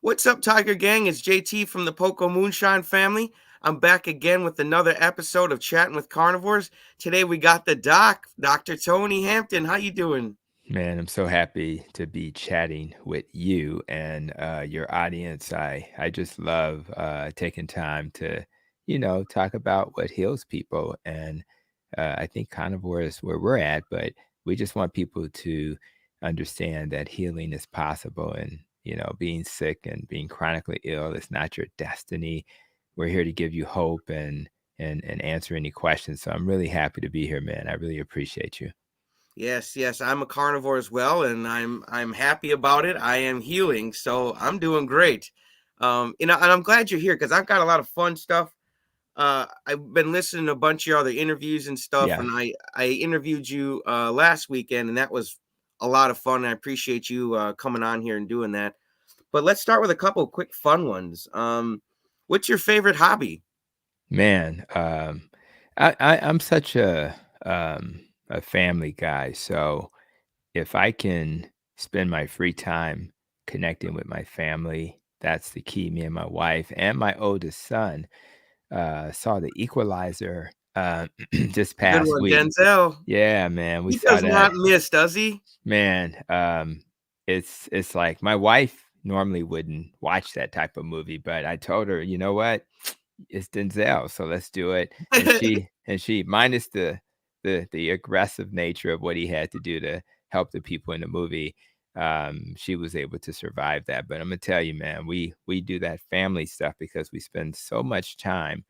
What's up, Tiger Gang? It's JT from the Poco Moonshine family. I'm back again with another episode of Chatting with Carnivores. Today we got the doc, Dr. Tony Hampton. How you doing? Man, I'm so happy to be chatting with you and your audience. I just love taking time to, talk about what heals people. And I think carnivore is where we're at, but we just want people to understand that healing is possible. And, being sick and being chronically ill is not your destiny. We're here to give you hope and answer any questions. So I'm really happy to be here, man. I really appreciate you. Yes, I'm a carnivore as well, and I'm happy about it. I am healing, so I'm doing great. And I'm glad you're here because I've got a lot of fun stuff. I've been listening to a bunch of your other interviews and stuff, Yeah. and I interviewed you last weekend, and that was a lot of fun. I appreciate you coming on here and doing that. But let's start with a couple quick fun ones. What's your favorite hobby? Man, I'm such a family guy. So if I can spend my free time connecting with my family, that's the key. Me and my wife and my oldest son saw The Equalizer this Good past one, week. Denzel. Yeah, man, we He saw does that. not miss, does he? Man, it's like my wife normally wouldn't watch that type of movie, but I told her, you know what? It's Denzel, so let's do it. And she minus the aggressive nature of what he had to do to help the people in the movie, she was able to survive that. But I'm gonna tell you, man, we do that family stuff because we spend so much time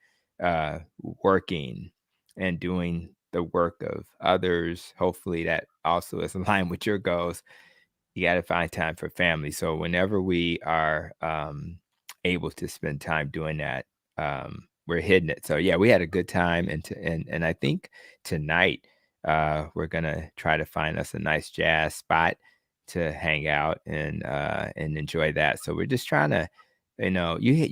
working and doing the work of others. Hopefully that also is aligned with your goals. You got to find time for family. So whenever we are able to spend time doing that, we're hitting it. So yeah, we had a good time, and I think tonight we're gonna try to find us a nice jazz spot to hang out and enjoy that. So we're just trying to,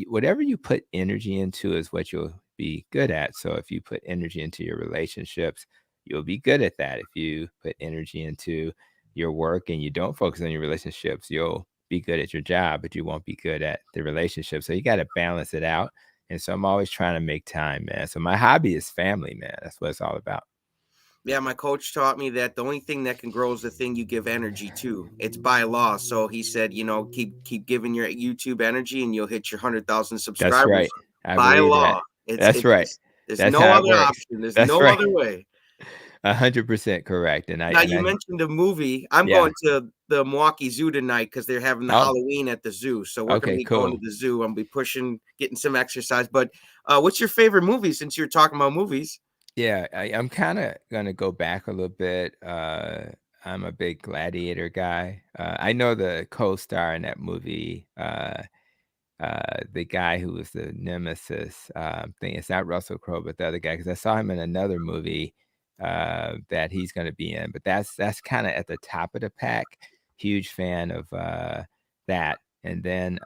whatever you put energy into is what you'll be good at. So if you put energy into your relationships, you'll be good at that. If you put energy into your work and you don't focus on your relationships, you'll be good at your job, but you won't be good at the relationship. So you got to balance it out. And so I'm always trying to make time, man. So my hobby is family, man. That's what it's all about. Yeah, my coach taught me that the only thing that can grow is the thing you give energy to. It's by law. So he said, keep giving your YouTube energy, and you'll hit your 100,000 That's subscribers right. I by believe that. law. It's That's it's right. just, there's That's no how it other works. option. There's That's no right. other way. 100% correct. And I Now and you I mentioned a movie. I'm yeah. going to the Milwaukee Zoo tonight because they're having the Oh, Halloween at the zoo. So we're going to okay, be going to cool. the zoo. I'm gonna be pushing, getting some exercise. But what's your favorite movie since you're talking about movies? Yeah, I'm kind of gonna go back a little bit. I'm a big Gladiator guy. I know the co-star in that movie, the guy who was the nemesis thing. It's not Russell Crowe, but the other guy, because I saw him in another movie that he's going to be in. But that's kind of at the top of the pack. Huge fan of that. And then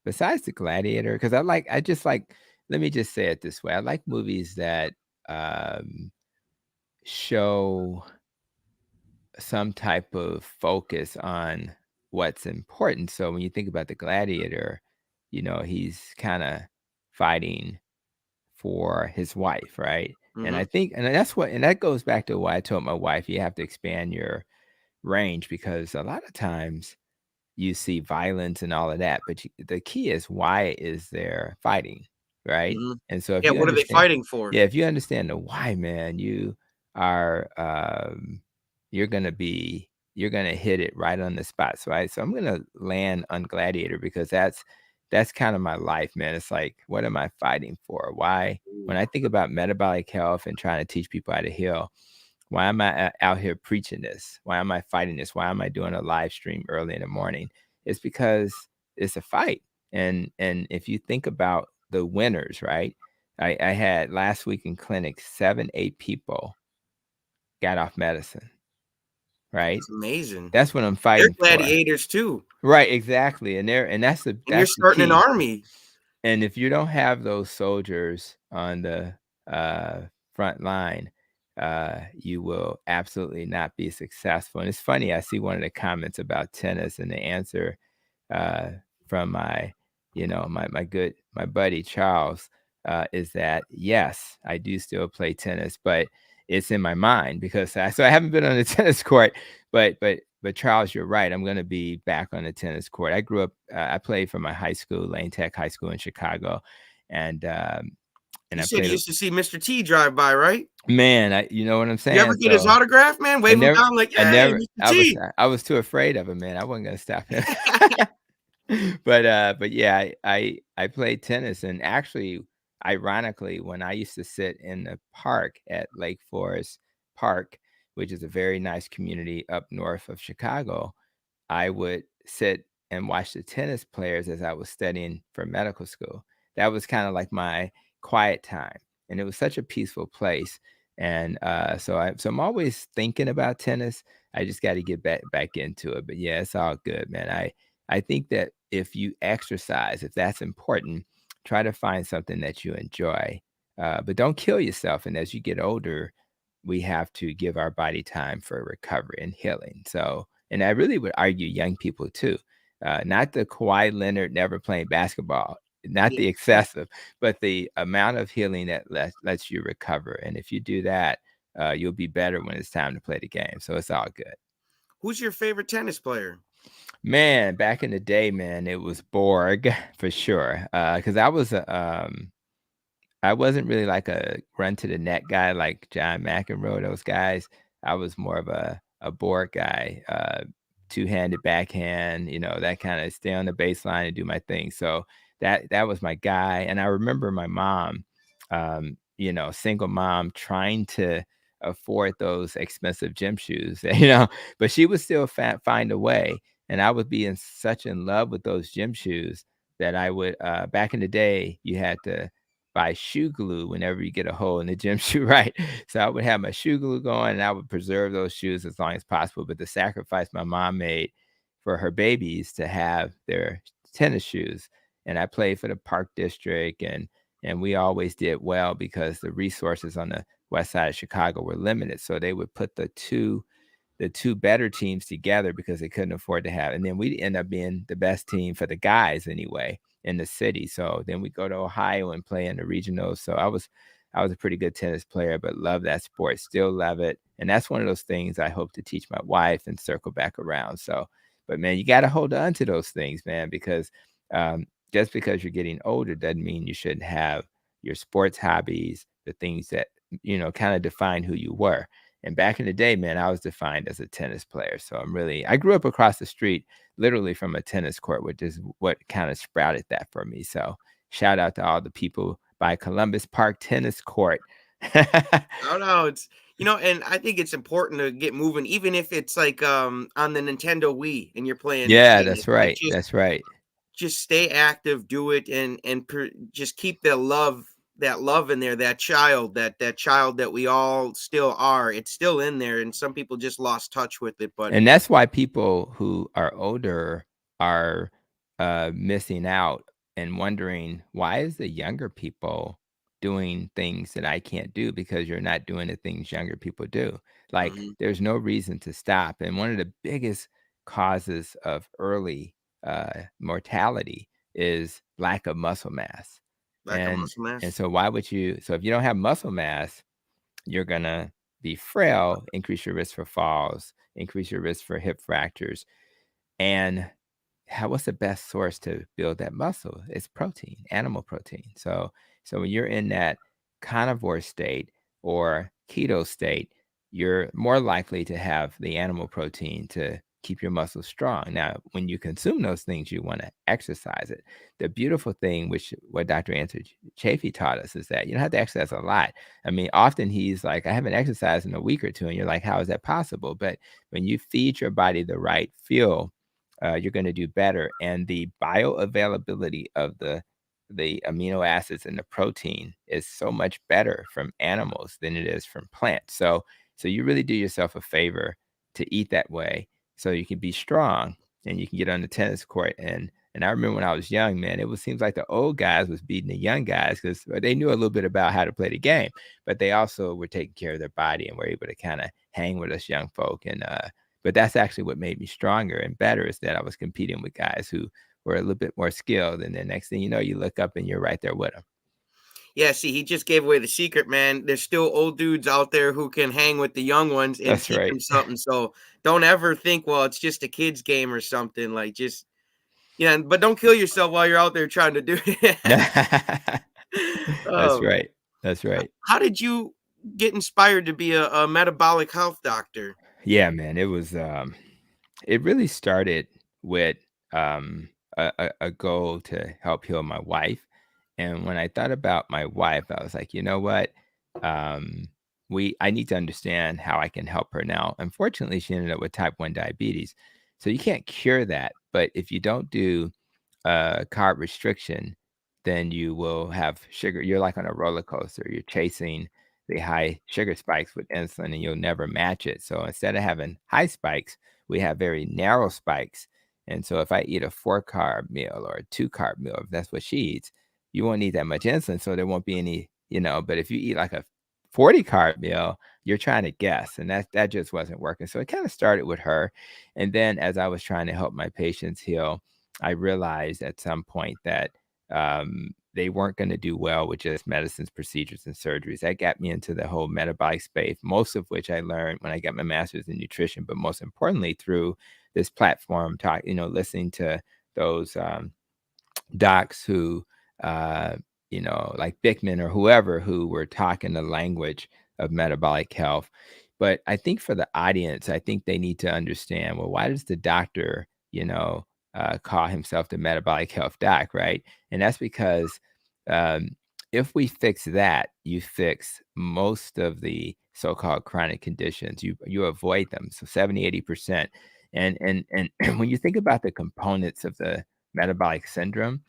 besides the Gladiator, because I just like. Let me just say it this way: I like movies that um, show some type of focus on what's important. So when you think about the gladiator, he's kind of fighting for his wife, right? And Hmm. I think, and that's what, and that goes back to why I told my wife, you have to expand your range because a lot of times you see violence and all of that, but the key is why is there fighting, right? Hmm. And so if Yeah, you what are they understand, fighting for? yeah, if you understand the why, man, are you're gonna hit it right on the spot. So I'm gonna land on Gladiator because that's kind of my life, man. It's like, what am I fighting for? Why? When I think about metabolic health and trying to teach people how to heal, why am I out here preaching this? Why am I fighting this? Why am I doing a live stream early in the morning? It's because it's a fight. And if you think about the winners, right? I had last week in clinic 7, 8 people got off medicine, right? It's amazing. That's what I'm They're fighting for. gladiators too, Right, exactly. And that's the and you're that's the starting an key. army. And if you don't have those soldiers on the uh, front line, you will absolutely not be successful. And it's funny, I see one of the comments about tennis, and the answer uh, from my buddy Charles, is that yes, I do still play tennis, but it's in my mind because I haven't been on the tennis court, but Charles, you're right. I'm going to be back on the tennis court. I grew up. I played for my high school, Lane Tech High School in Chicago, and You I said you played. used to see Mr. T drive by, right? Man, you know what I'm You ever saying? get his So autograph, man? I Wave him never, down like, I "Hey, never, Mr. T." I was too afraid of him, man. I wasn't gonna stop him. But yeah, I played tennis, and actually, ironically, when I used to sit in the park at Lake Forest Park, which is a very nice community up north of Chicago, I would sit and watch the tennis players as I was studying for medical school. That was kind of like my quiet time, and it was such a peaceful place. And so I'm always thinking about tennis. I just got to get back into it. But yeah, it's all good, man. I think that if you exercise, if that's important, try to find something that you enjoy. But don't kill yourself. And as you get older, we have to give our body time for recovery and healing. So, and I really would argue young people too, not the Kawhi Leonard never playing basketball, not Yeah. the excessive, but the amount of healing that lets you recover. And if you do that, you'll be better when it's time to play the game. So it's all good. Who's your favorite tennis player? Man, back in the day, man, it was Borg for sure. Because I wasn't really like a run to the net guy like John McEnroe, those guys. I was more of a board guy, two-handed backhand, that kind of stay on the baseline and do my thing. So that was my guy. And I remember my mom, single mom trying to afford those expensive gym shoes, but she would still find a way. And I would be such in love with those gym shoes that I would, back in the day, you had to buy shoe glue whenever you get a hole in the gym shoe, right? So I would have my shoe glue going and I would preserve those shoes as long as possible. But the sacrifice my mom made for her babies to have their tennis shoes. And I played for the Park District and we always did well because the resources on the west side of Chicago were limited. So they would put the two better teams together because they couldn't afford to have. And then we'd end up being the best team for the guys anyway in the city. So then we go to Ohio and play in the regionals. So I was a pretty good tennis player, but love that sport, still love it. And that's one of those things I hope to teach my wife and circle back around. So, but man, you got to hold on to those things, man, because just because you're getting older doesn't mean you shouldn't have your sports hobbies, the things that, kind of define who you were. And back in the day, man, I was defined as a tennis player. So I grew up across the street, literally from a tennis court, which is what kind of sprouted that for me. So shout out to all the people by Columbus Park Tennis Court. Oh no, and I think it's important to get moving, even if it's like on the Nintendo Wii and you're playing Yeah, tennis. that's Like right. That's right. just stay active, do it, and just keep that love in there, that child that we all still are. It's still in there, and some people just lost touch with it. But And that's why people who are older are missing out and wondering why is the younger people doing things that I can't do because you're not doing the things younger people do. Like mhm, there's no reason to stop. And one of the biggest causes of early mortality is lack of muscle mass. lack of And muscle and mass. so why would you so if you don't have muscle mass, you're gonna be frail, increase your risk for falls, increase your risk for hip fractures. And what's the best source to build that muscle? It's protein, animal protein. So when you're in that carnivore state or keto state, you're more likely to have the animal protein to keep your muscles strong. Now, when you consume those things, you want to exercise it. The beautiful thing, which what Dr. Anthony Chafee taught us, is that you don't have to exercise a lot. I mean, often he's like, I haven't exercised in a week or two, and you're like, how is that possible? But when you feed your body the right fuel, you're going to do better. And the bioavailability of the amino acids and the protein is so much better from animals than it is from plants. So you really do yourself a favor to eat that way, so you can be strong and you can get on the tennis court. And I remember when I was young, man, it seems like the old guys was beating the young guys because they knew a little bit about how to play the game, but they also were taking care of their body and were able to kind of hang with us young folk. And but that's actually what made me stronger and better, is that I was competing with guys who or a little bit more skilled, and then next thing you know, you look up and you're right there with them. Yeah, see, he just gave away the secret, man. There's still old dudes out there who can hang with the young ones and That's teach right. them something. So don't ever think, well, it's just a kid's game or something. Like, just yeah, but don't kill yourself while you're out there trying to do it. That's Oh, right. That's right. how did you get inspired to be a metabolic health doctor? Yeah, man, it really started with, a goal to help heal my wife, and when I thought about my wife, I was like, "You know what? Um, we I need to understand how I can help her." Now, unfortunately, she ended up with type 1 diabetes, so you can't cure that, but if you don't do carb restriction, then you will have sugar. You're like on a roller coaster. You're chasing the high sugar spikes with insulin and you'll never match it. So instead of having high spikes, we have very narrow spikes. And so if I eat a 4 carb meal or a 2 carb meal, if that's what she eats, you won't need that much insulin. So there won't be any, but if you eat like a 40 carb meal, you're trying to guess. And that just wasn't working. So it kind of started with her. And then as I was trying to help my patients heal, I realized at some point that they weren't going to do well with just medicines, procedures, and surgeries. That got me into the whole metabolic space, most of which I learned when I got my master's in nutrition, but most importantly through this platform, listening to those docs who, uh, like Bickman or whoever, who were talking the language of metabolic health. But I think for the audience, I think they need to understand, well, why does the doctor, call himself the metabolic health doc, right? And that's because um, if we fix that, you fix most of the so-called chronic conditions. You avoid them. So 70, 80%. And when you think about the components of the metabolic syndrome,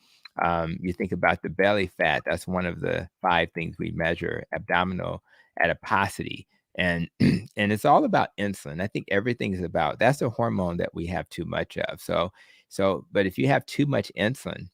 you think about the belly fat. That's one of the 5 things we measure: abdominal adiposity, and and it's all about insulin. I think everything is about that's a hormone that we have too much of. But if you have too much insulin,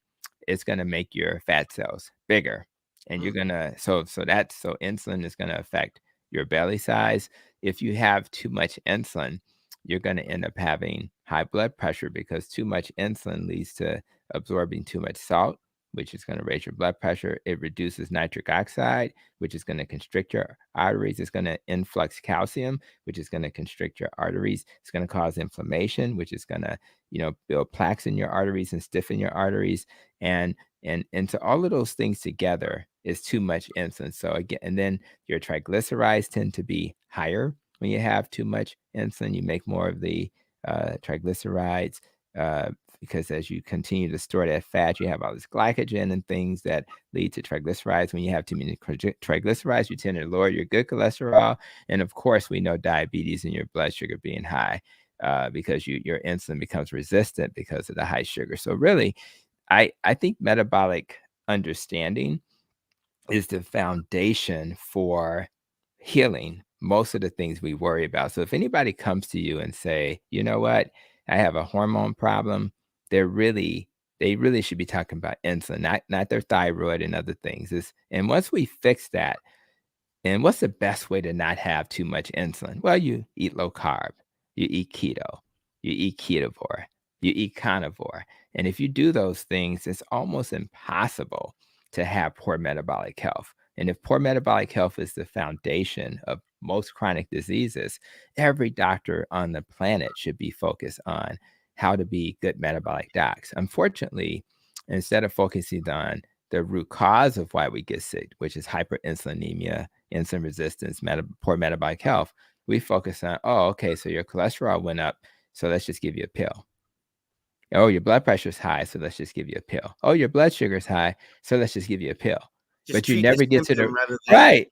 it's going to make your fat cells bigger, and you're Mm, gonna so insulin is going to affect your belly size. If you have too much insulin, you're going to end up having high blood pressure because too much insulin leads to absorbing too much salt, which is going to raise your blood pressure. It reduces nitric oxide, which is going to constrict your arteries. It's going to influx calcium, which is going to constrict your arteries. It's going to cause inflammation, which is going to, build plaques in your arteries and stiffen your arteries. And so all of those things together is too much insulin. So again, and then your triglycerides tend to be higher when you have too much insulin. You make more of the triglycerides. Uh, because as you continue to store that fat, you have all this glycogen and things that lead to triglycerides. When you have too many triglycerides, you tend to lower your good cholesterol. And of course, we know diabetes and your blood sugar being high because your insulin becomes resistant because of the high sugar. So really, I think metabolic understanding is the foundation for healing most of the things we worry about. So if anybody comes to you and say, "You know what? I have a hormone problem," they really should be talking about insulin, not their thyroid and other things. And once we fix that, and what's the best way to not have too much insulin? Well, you eat low carb, you eat keto, you eat ketovore, you eat carnivore. And if you do those things, it's almost impossible to have poor metabolic health. And if poor metabolic health is the foundation of most chronic diseases, every doctor on the planet should be focused on how to be good metabolic docs. Unfortunately, instead of focusing on the root cause of why we get sick, which is hyperinsulinemia, insulin resistance, poor metabolic health, we focus on, oh, okay, so your cholesterol went up, so let's just give you a pill. Oh, your blood pressure is high, so let's just give you a pill. Oh, your blood sugar is high, so let's just give you a pill. just But you treat the never get to symptom the rather than right.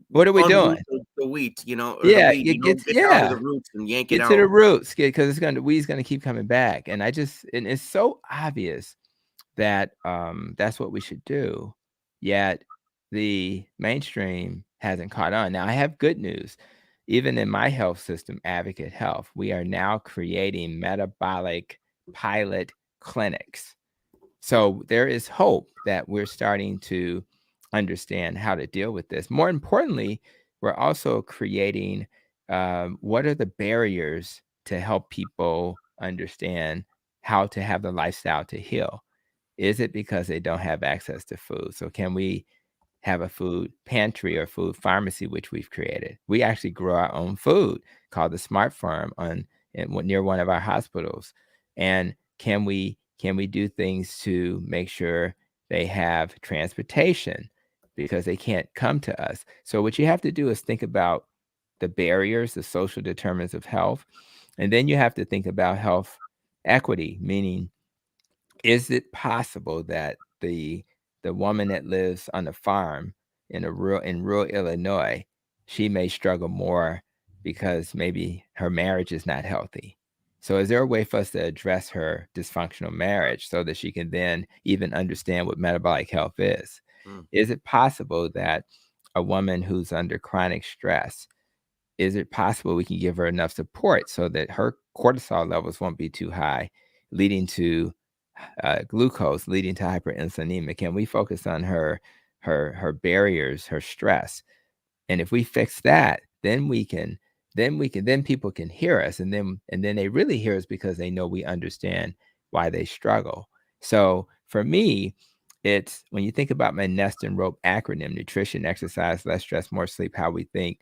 What are we unroot doing? the wheat, or the Yeah, weed, it gets get down to the yeah. roots and yank it Get to the out. roots, because the weed's gonna keep coming back. And it's so obvious that that's what we should do. Yet the mainstream hasn't caught on. Now, I have good news. Even in my health system, Advocate Health, we are now creating metabolic pilot clinics. So there is hope that we're starting to understand how to deal with this. More importantly, we're also creating what are the barriers to help people understand how to have the lifestyle to heal? Is it because they don't have access to food? So can we have a food pantry or food pharmacy, which we've created? We actually grow our own food called the Smart Farm near one of our hospitals. And can we do things to make sure they have transportation because they can't come to us? So what you have to do is think about the barriers, the social determinants of health, and then you have to think about health equity, meaning is it possible that the woman that lives on a farm in rural Illinois, she may struggle more because maybe her marriage is not healthy? So is there a way for us to address her dysfunctional marriage so that she can then even understand what metabolic health is? Mm. Is it possible that a woman who's under chronic stress, is it possible we can give her enough support so that her cortisol levels won't be too high, leading to glucose, leading to hyperinsulinemia? Can we focus on her barriers, her stress? And if we fix that, then people can hear us, and then they really hear us because they know we understand why they struggle. So for me, it's when you think about my nest and rope acronym: nutrition, exercise, less stress, more sleep, how we think,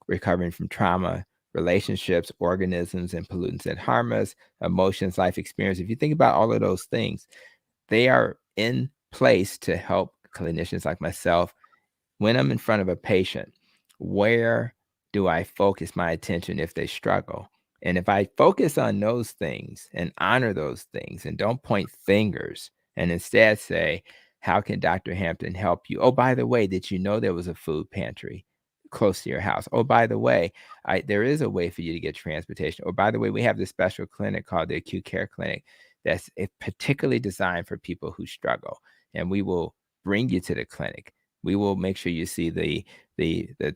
recovering from trauma, relationships, organisms, and pollutants that harm us, emotions, life experience. If you think about all of those things, they are in place to help clinicians like myself when I'm in front of a patient. Where do I focus my attention if they struggle? And if I focus on those things and honor those things and don't point fingers and instead say, how can Dr. Hampton help you? Oh, by the way, did you know there was a food pantry close to your house? Oh, by the way, there is a way for you to get transportation. Oh, by the way, we have this special clinic called the Acute Care Clinic that's particularly designed for people who struggle. And we will bring you to the clinic. We will make sure you see the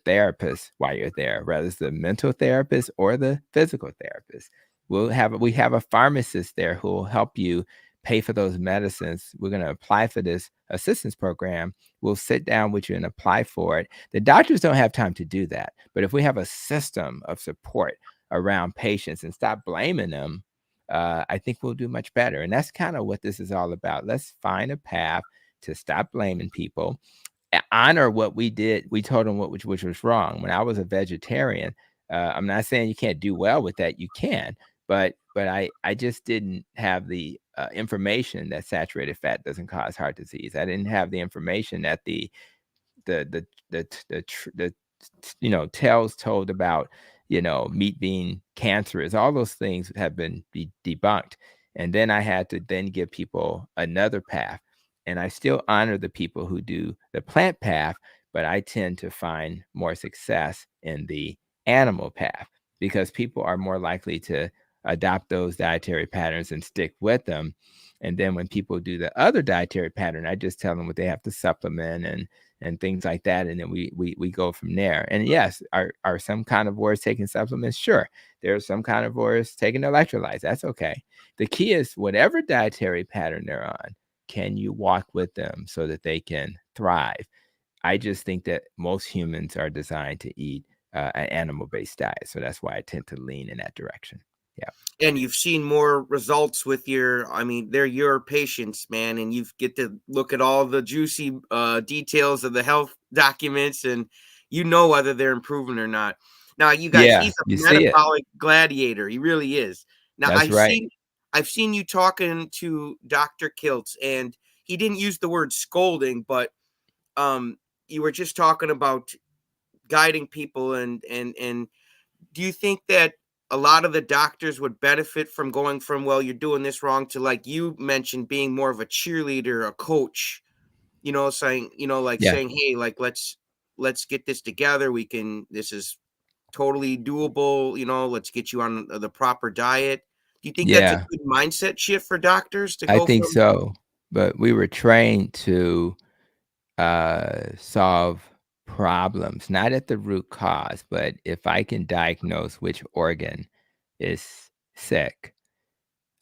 therapist while you're there, whether it's the mental therapist or the physical therapist. We have a pharmacist there who will help you pay for those medicines. We're going to apply for this assistance program. We'll sit down with you and apply for it. The doctors don't have time to do that. But if we have a system of support around patients and stop blaming them, I think we'll do much better. And that's kind of what this is all about. Let's find a path to stop blaming people, honor what we did. We told them which was wrong. When I was a vegetarian, I'm not saying you can't do well with that. You can, but I just didn't have the information that saturated fat doesn't cause heart disease. I didn't have the information that the tales told about meat being cancerous. All those things have been debunked. And then I had to then give people another path. And I still honor the people who do the plant path, but I tend to find more success in the animal path because people are more likely to adopt those dietary patterns and stick with them. And then when people do the other dietary pattern, I just tell them what they have to supplement and things like that. And then we go from there. And yes, are some carnivores taking supplements? Sure. There are some carnivores taking electrolytes. That's okay. The key is whatever dietary pattern they're on, can you walk with them so that they can thrive? I just think that most humans are designed to eat an animal-based diet. So that's why I tend to lean in that direction. Yeah. And you've seen more results with I mean, they're your patients, man, and you get to look at all the juicy details of the health documents, and you know whether they're improving or not. Now, you guys, Yeah. he's a You see it. metabolic gladiator. He really is. Now, That's right. I've seen you talking to Dr. Kiltz, and he didn't use the word scolding, but you were just talking about guiding people, and do you think that a lot of the doctors would benefit from going from, well, you're doing this wrong, to, like you mentioned, being more of a cheerleader, a coach, saying, like Yeah. saying, hey, like, let's get this together. This is totally doable. Let's get you on the proper diet. Do you think that's a Yeah. good mindset shift for doctors to I go think from? so. But we were trained to solve problems, not at the root cause, but if I can diagnose which organ is sick,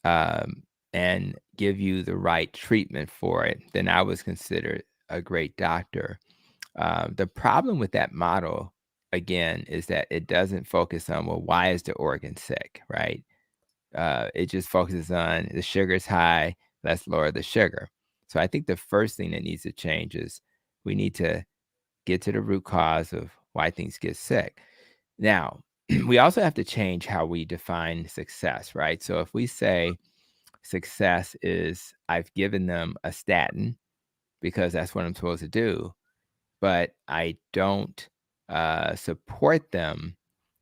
um, and give you the right treatment for it, then I was considered a great doctor. The problem with that model, again, is that it doesn't focus on, well, why is the organ sick, right? It just focuses on the sugar's high, let's lower the sugar. So I think the first thing that needs to change is we need to get to the root cause of why things get sick. Now, we also have to change how we define success, right? So if we say success is I've given them a statin because that's what I'm supposed to do, but I don't support them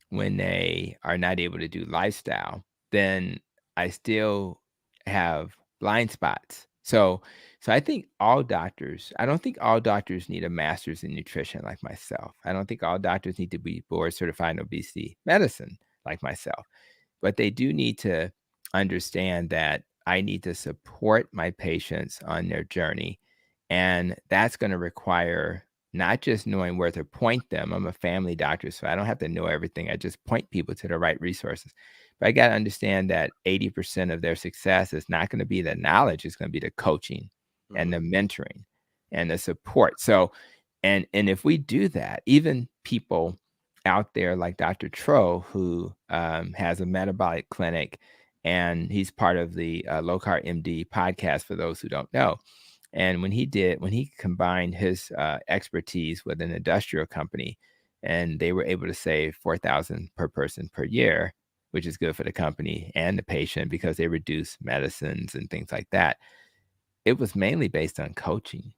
when they are not able to do lifestyle, then I still have blind spots. So I think I don't think all doctors need a master's in nutrition like myself. I don't think all doctors need to be board certified in obesity medicine like myself. But they do need to understand that I need to support my patients on their journey. And that's going to require not just knowing where to point them. I'm a family doctor, so I don't have to know everything. I just point people to the right resources. But I got to understand that 80% of their success is not going to be the knowledge, it's going to be the coaching and the Mhm. mentoring and the support. So, and if we do that, even people out there like Dr. Tro, who has a metabolic clinic, and he's part of the Low Carb MD podcast for those who don't know. And when he combined his expertise with an industrial company, and they were able to save 4,000 per person per year, which is good for the company and the patient because they reduce medicines and things like that. It was mainly based on coaching.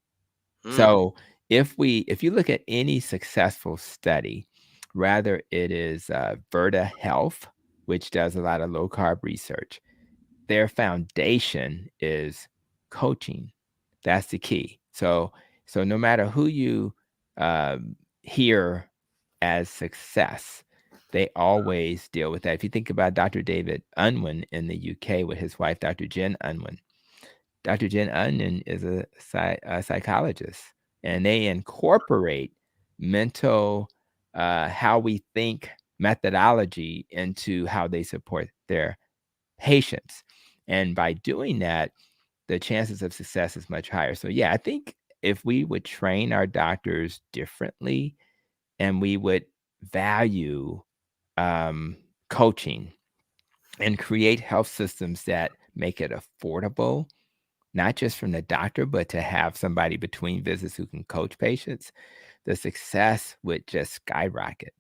Mm. So if you look at any successful study, rather it is Verta Health, which does a lot of low carb research, their foundation is coaching. That's the key. So no matter who you hear as success, they always deal with that. If you think about Dr. David Unwin in the UK with his wife, Dr. Jen Unwin, Dr. Jen Unwin is a psychologist, and they incorporate mental, how we think methodology into how they support their patients. And by doing that, the chances of success is much higher. So, yeah, I think if we would train our doctors differently and we would value um, coaching and create health systems that make it affordable, not just from the doctor, but to have somebody between visits who can coach patients, the success would just skyrocket.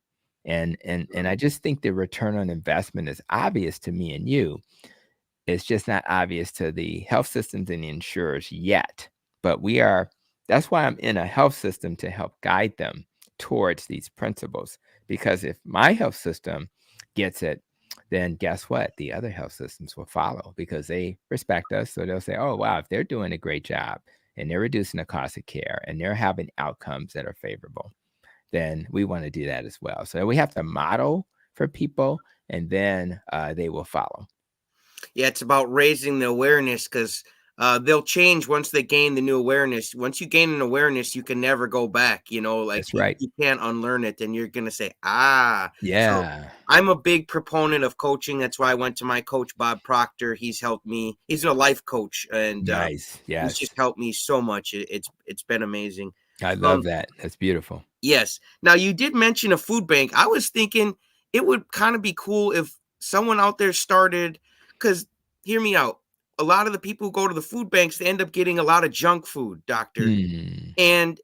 And I just think the return on investment is obvious to me and you. It's just not obvious to the health systems and the insurers yet. But that's why I'm in a health system to help guide them towards these principles. Because if my health system gets it, then guess what? The other health systems will follow because they respect us. So they'll say, oh, wow, if they're doing a great job and they're reducing the cost of care and they're having outcomes that are favorable, then we want to do that as well. So we have to model for people and then they will follow. Yeah, it's about raising the awareness because they'll change once they gain the new awareness. Once you gain an awareness, you can never go back. Like That's you, right. you can't unlearn it. And you're gonna say, ah. So Yeah. I'm a big proponent of coaching. That's why I went to my coach Bob Proctor. He's helped me. He's a life coach, and Nice. he's just Yes. helped me so much. It's been amazing. I Um, love that. That's beautiful. Yes. Now you did mention a food bank. I was thinking it would kind of be cool if someone out there started, because hear me out. A lot of the people who go to the food banks, they end up getting a lot of junk food, doctor, Mm. and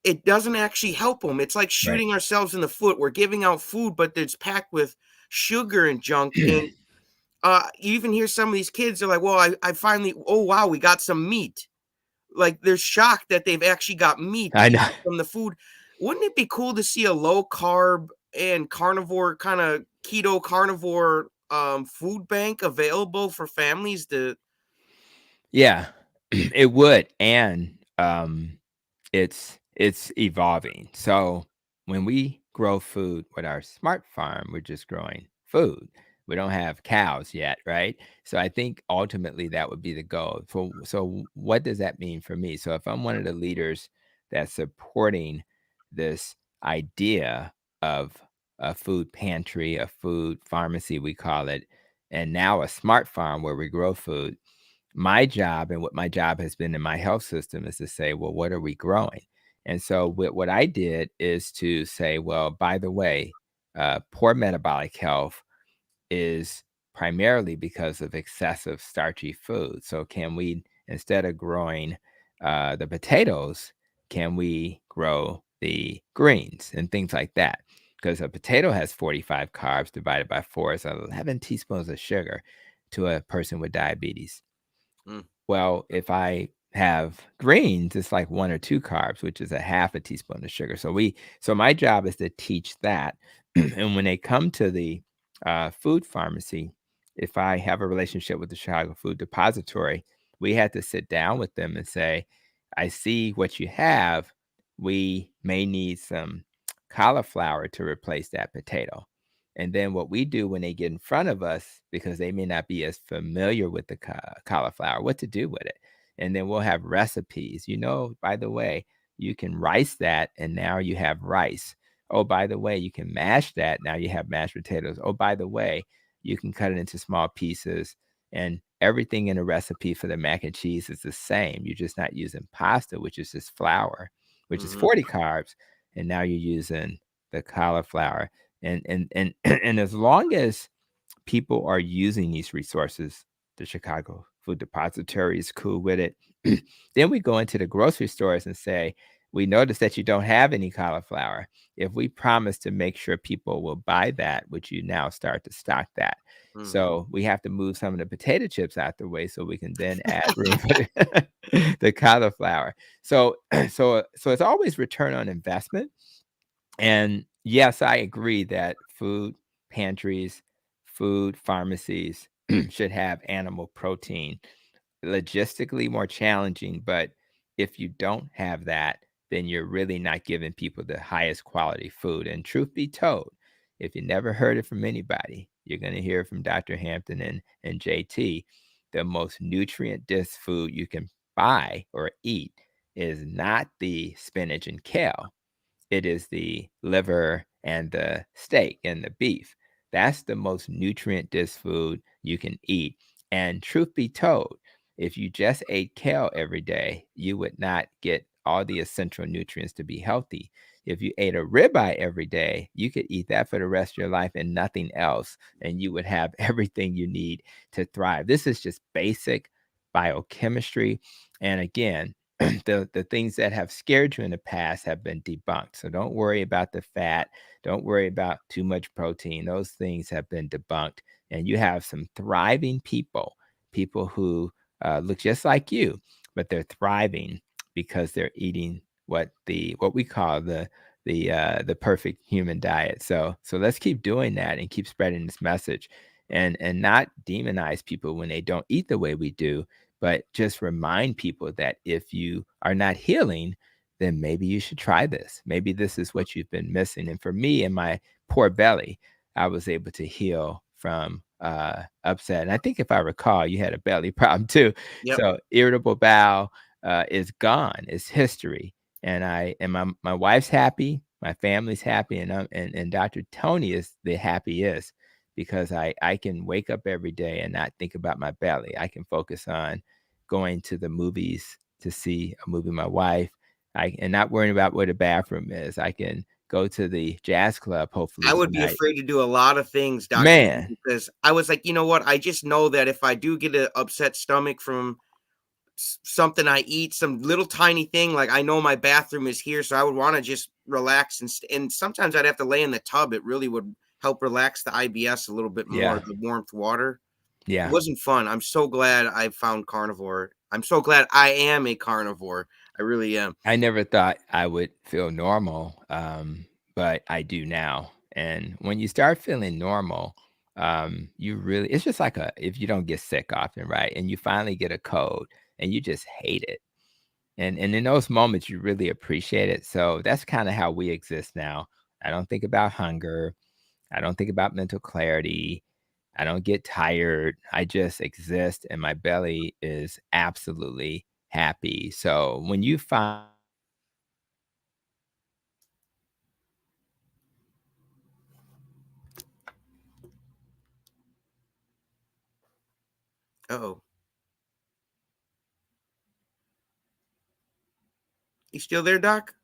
it doesn't actually help them. It's like Right. shooting ourselves in the foot. We're giving out food, but it's packed with sugar and junk. And you even hear some of these kids are like, "Well, I finally, oh wow, we got some meat." Like they're shocked that they've actually got meat I know. from the food. Wouldn't it be cool to see a low carb and carnivore kind of keto carnivore food bank available for families to Yeah, it would, and, it's evolving. So, when we grow food with our smart farm, we're just growing food. We don't have cows yet, right? So, I think ultimately that would be the goal. So what does that mean for me? So, if I'm one of the leaders that's supporting this idea of a food pantry, a food pharmacy, we call it, and now a smart farm where we grow food, my job and what my job has been in my health system is to say, well, what are we growing? And so what I did is to say, well, by the way, poor metabolic health is primarily because of excessive starchy food. So can we, instead of growing the potatoes, can we grow the greens and things like that? Because a potato has 45 carbs divided by 4 is 11 teaspoons of sugar to a person with diabetes. Mm, Well, if I have greens, it's like 1 or 2 carbs, which is a half a teaspoon of sugar. So my job is to teach that. And when they come to the food pharmacy, if I have a relationship with the Chicago Food Depository, we had to sit down with them and say, I see what you have. We may need some cauliflower to replace that potato. And then what we do when they get in front of us, because they may not be as familiar with the cauliflower, what to do with it. And then we'll have recipes. By the way, you can rice that, and now you have rice. Oh, by the way, you can mash that. Now you have mashed potatoes. Oh, by the way, you can cut it into small pieces. And everything in a recipe for the mac and cheese is the same. You're just not using pasta, which is just flour, which is mhm, 40 carbs. And now you're using the cauliflower. And and as long as people are using these resources, the Chicago Food Depository is cool with it. Then we go into the grocery stores and say, we notice that you don't have any cauliflower. If we promise to make sure people will buy that, would you now start to stock that? mhm. So we have to move some of the potato chips out the way so we can then add room for the cauliflower. So so it's always return on investment. And yes, I agree that food pantries, food pharmacies should have animal protein. Logistically more challenging, but if you don't have that, then you're really not giving people the highest quality food. And truth be told, if you never heard it from anybody, you're going to hear it from Dr. Hampton and JT. The most nutrient dense food you can buy or eat is not the spinach and kale. It is the liver and the steak and the beef. That's the most nutrient dense food you can eat. And truth be told, if you just ate kale every day, you would not get all the essential nutrients to be healthy. If you ate a ribeye every day, you could eat that for the rest of your life and nothing else, and you would have everything you need to thrive. This is just basic biochemistry. And again, the things that have scared you in the past have been debunked. So don't worry about the fat. Don't worry about too much protein. Those things have been debunked. And you have some thriving people who look just like you, but they're thriving because they're eating what we call the perfect human diet. So let's keep doing that and keep spreading this message, and not demonize people when they don't eat the way we do, but just remind people that if you are not healing, then maybe you should try this. Maybe this is what you've been missing. And for me and my poor belly, I was able to heal from upset. And I think if I recall, you had a belly problem too. Yep. So irritable bowel is gone. It's history. And my wife's happy, my family's happy, and Dr. Tony is the happiest because I can wake up every day and not think about my belly. I can focus on going to the movies to see a movie with my wife. And not worrying about where the bathroom is. I can go to the jazz club hopefully I would be tonight. afraid to do a lot of things, Doctor, Man, because I was like, you know what? I just know that if I do get an upset stomach from something I eat, some little tiny thing, like I know my bathroom is here, so I would want to just relax and sometimes I'd have to lay in the tub. It really would help relax the IBS a little bit more, yeah, the warmth water. It yeah. wasn't fun. I'm so glad I found carnivore. I'm so glad I am a carnivore. I really am. I never thought I would feel normal, but I do now. And when you start feeling normal, you really it's just like a if you don't get sick often, right? And you finally get a cold and you just hate it. And in those moments you really appreciate it. So that's kind of how we exist now. I don't think about hunger. I don't think about mental clarity. I don't get tired. I just exist and my belly is absolutely happy. So when you find Oh, you still there, Doc?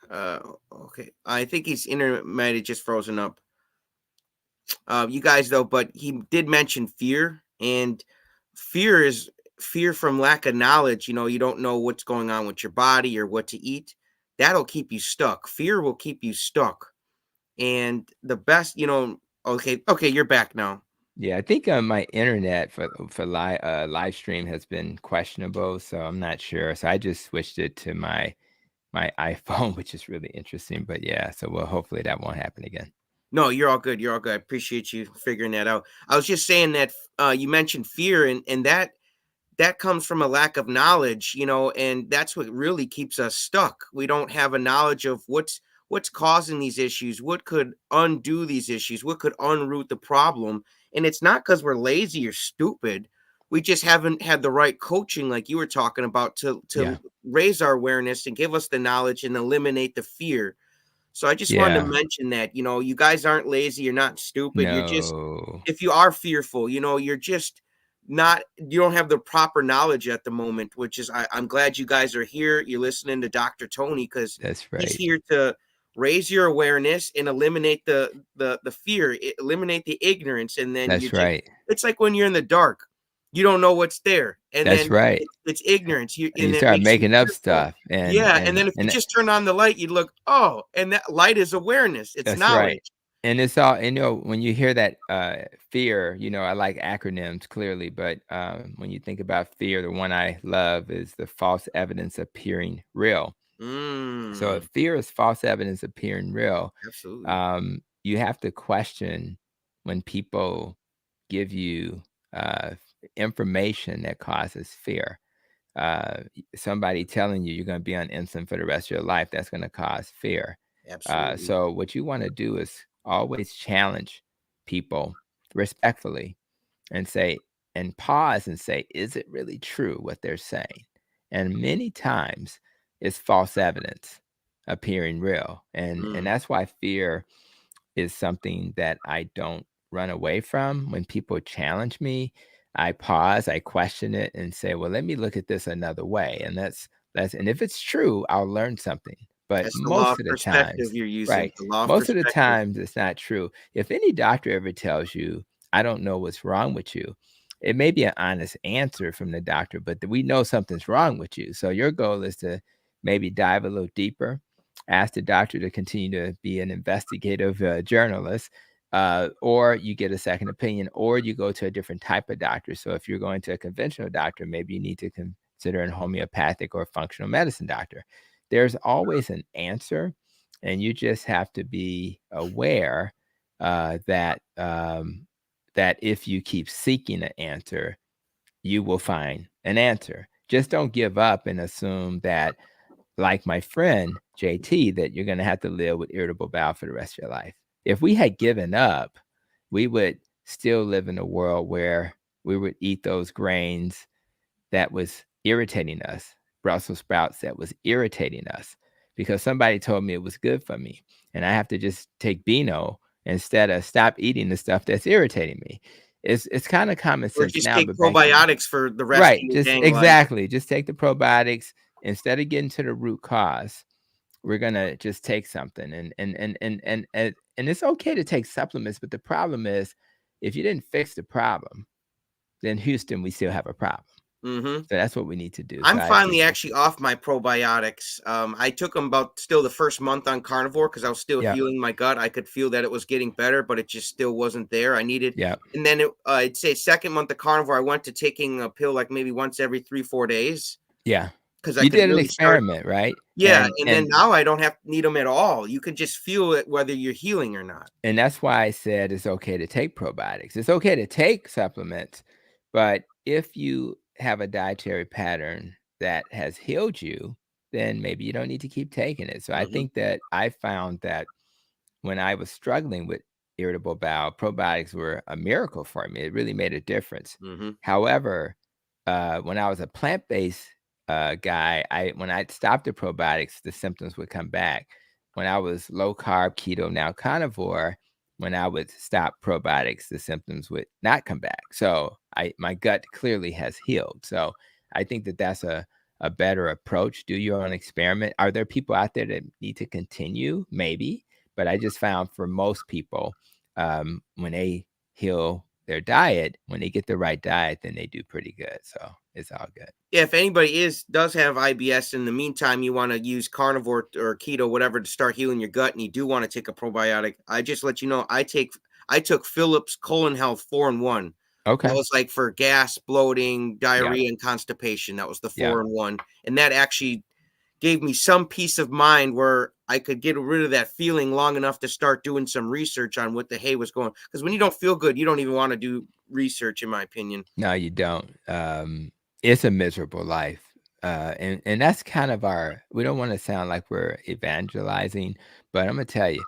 Uh, okay. I think his internet might have just frozen up. You guys though, but he did mention fear, and fear is fear from lack of knowledge. You know, you don't know what's going on with your body or what to eat. That'll keep you stuck. Fear will keep you stuck. And the best, okay, okay, you're back now. Yeah, I think, my internet for live stream has been questionable, so I'm not sure. So I just switched it to my iPhone, which is really interesting. But yeah, so well, hopefully that won't happen again. No, you're all good. You're all good. I appreciate you figuring that out. I was just saying that you mentioned fear, and that comes from a lack of knowledge, and that's what really keeps us stuck. We don't have a knowledge of what's causing these issues, what could undo these issues, what could unroot the problem. And it's not because we're lazy or stupid. We just haven't had the right coaching, like you were talking about, Yeah. to raise our awareness and give us the knowledge and eliminate the fear. So I just wanted to Yeah. mention that, you guys aren't lazy, you're not stupid. You're just, No. if you are fearful, you're just not, you don't have the proper knowledge at the moment, which is, I'm glad you guys are here. You're listening to Dr. Tony because That's he's right. here to raise your awareness and eliminate the fear, eliminate the ignorance. And then That's right. it's like when you're in the dark, you don't know what's there. And That's then right. it's ignorance. And you And it start makes you making up fearful. stuff and Yeah, and and then if you and just turn on the light, you'd look, "Oh," and that light is awareness, it's that's right. knowledge. And it's all when you hear that, fear, I like acronyms clearly, but, when you think about fear, the one I love is the false evidence appearing real. So if Mm, fear is false evidence appearing real, absolutely. you have to question when people give you, information that causes fear. Somebody telling you you're going to be on insulin for the rest of your life, that's going to cause fear. Absolutely. So what you want to do is always challenge people respectfully and say, and pause and say, is it really true what they're saying? And many times it's false evidence appearing real. And Mm, that's why fear is something that I don't run away from. When people challenge me, I pause, I question it and say, well, let me look at this another way. And that's and if it's true, I'll learn something. But that's the law most of of the perspective times, you're using, right, the law of most of the perspective. times it's not true. If any doctor ever tells you, I don't know what's wrong with you, it may be an honest answer from the doctor, but we know something's wrong with you. So your goal is to maybe dive a little deeper, ask the doctor to continue to be an investigative journalist, or you get a second opinion, or you go to a different type of doctor. So if you're going to a conventional doctor, maybe you need to consider a homeopathic or functional medicine doctor. There's always an answer, and you just have to be aware that if you keep seeking an answer, you will find an answer. Just don't give up and assume that, like my friend JT, that you're going to have to live with irritable bowel for the rest of your life. If we had given up, we would still live in a world where we would eat those grains that was irritating us, Brussels sprouts that was irritating us because somebody told me it was good for me. And I have to just take Beano instead of stop eating the stuff that's irritating me. It's kind of common Or sense just now, take but back then, probiotics for the rest of right, your just dang life. exactly. Just take the probiotics instead of getting to the root cause. We're gonna just take something, and it's okay to take supplements, but the problem is, if you didn't fix the problem, then Houston, we still have a problem. Mhm. So that's what we need to do. So I'm I finally appreciate actually you. off my probiotics. I took them about still the first month on carnivore because I was still Yep, healing my gut. I could feel that it was getting better, but it just still wasn't there. I needed, yep, and then I'd say second month of carnivore, I went to taking a pill like maybe once every 3, 4 days yeah. because I You could did an really start. experiment, right? Yeah, And and then and now I don't have need them at all. You can just feel it whether you're healing or not. and that's why I said it's okay to take probiotics. It's okay to take supplements, but if you have a dietary pattern that has healed you, then maybe you don't need to keep taking it. So I Mhm, think that I found that when I was struggling with irritable bowel, probiotics were a miracle for me. It really made a difference. mhm. However, when I was a plant-based guy, when I stopped the probiotics, the symptoms would come back. When I was low carb, keto, now carnivore, when I would stop probiotics, the symptoms would not come back. So my gut clearly has healed. So I think that that's a better approach. Do your own experiment. Are there people out there that need to continue? Maybe, but I just found for most people, when they heal their diet, when they get the right diet, then they do pretty good. So it's all good. Yeah, if anybody does have IBS in the meantime, you want to use carnivore or keto, whatever, to start healing your gut, and you do want to take a probiotic, I just let you know I took Phillips Colon Health 4-in-1. That Okay. was like for gas, bloating, Yep. diarrhea, and constipation. That was the Yep. 4-in-1, and that actually gave me some peace of mind where I could get rid of that feeling long enough to start doing some research on what the hay was going. Because when you don't feel good, you don't even want to do research, in my opinion. No, you don't. It's a miserable life. And that's kind of our we don't want to sound like we're evangelizing, but I'm gonna tell you,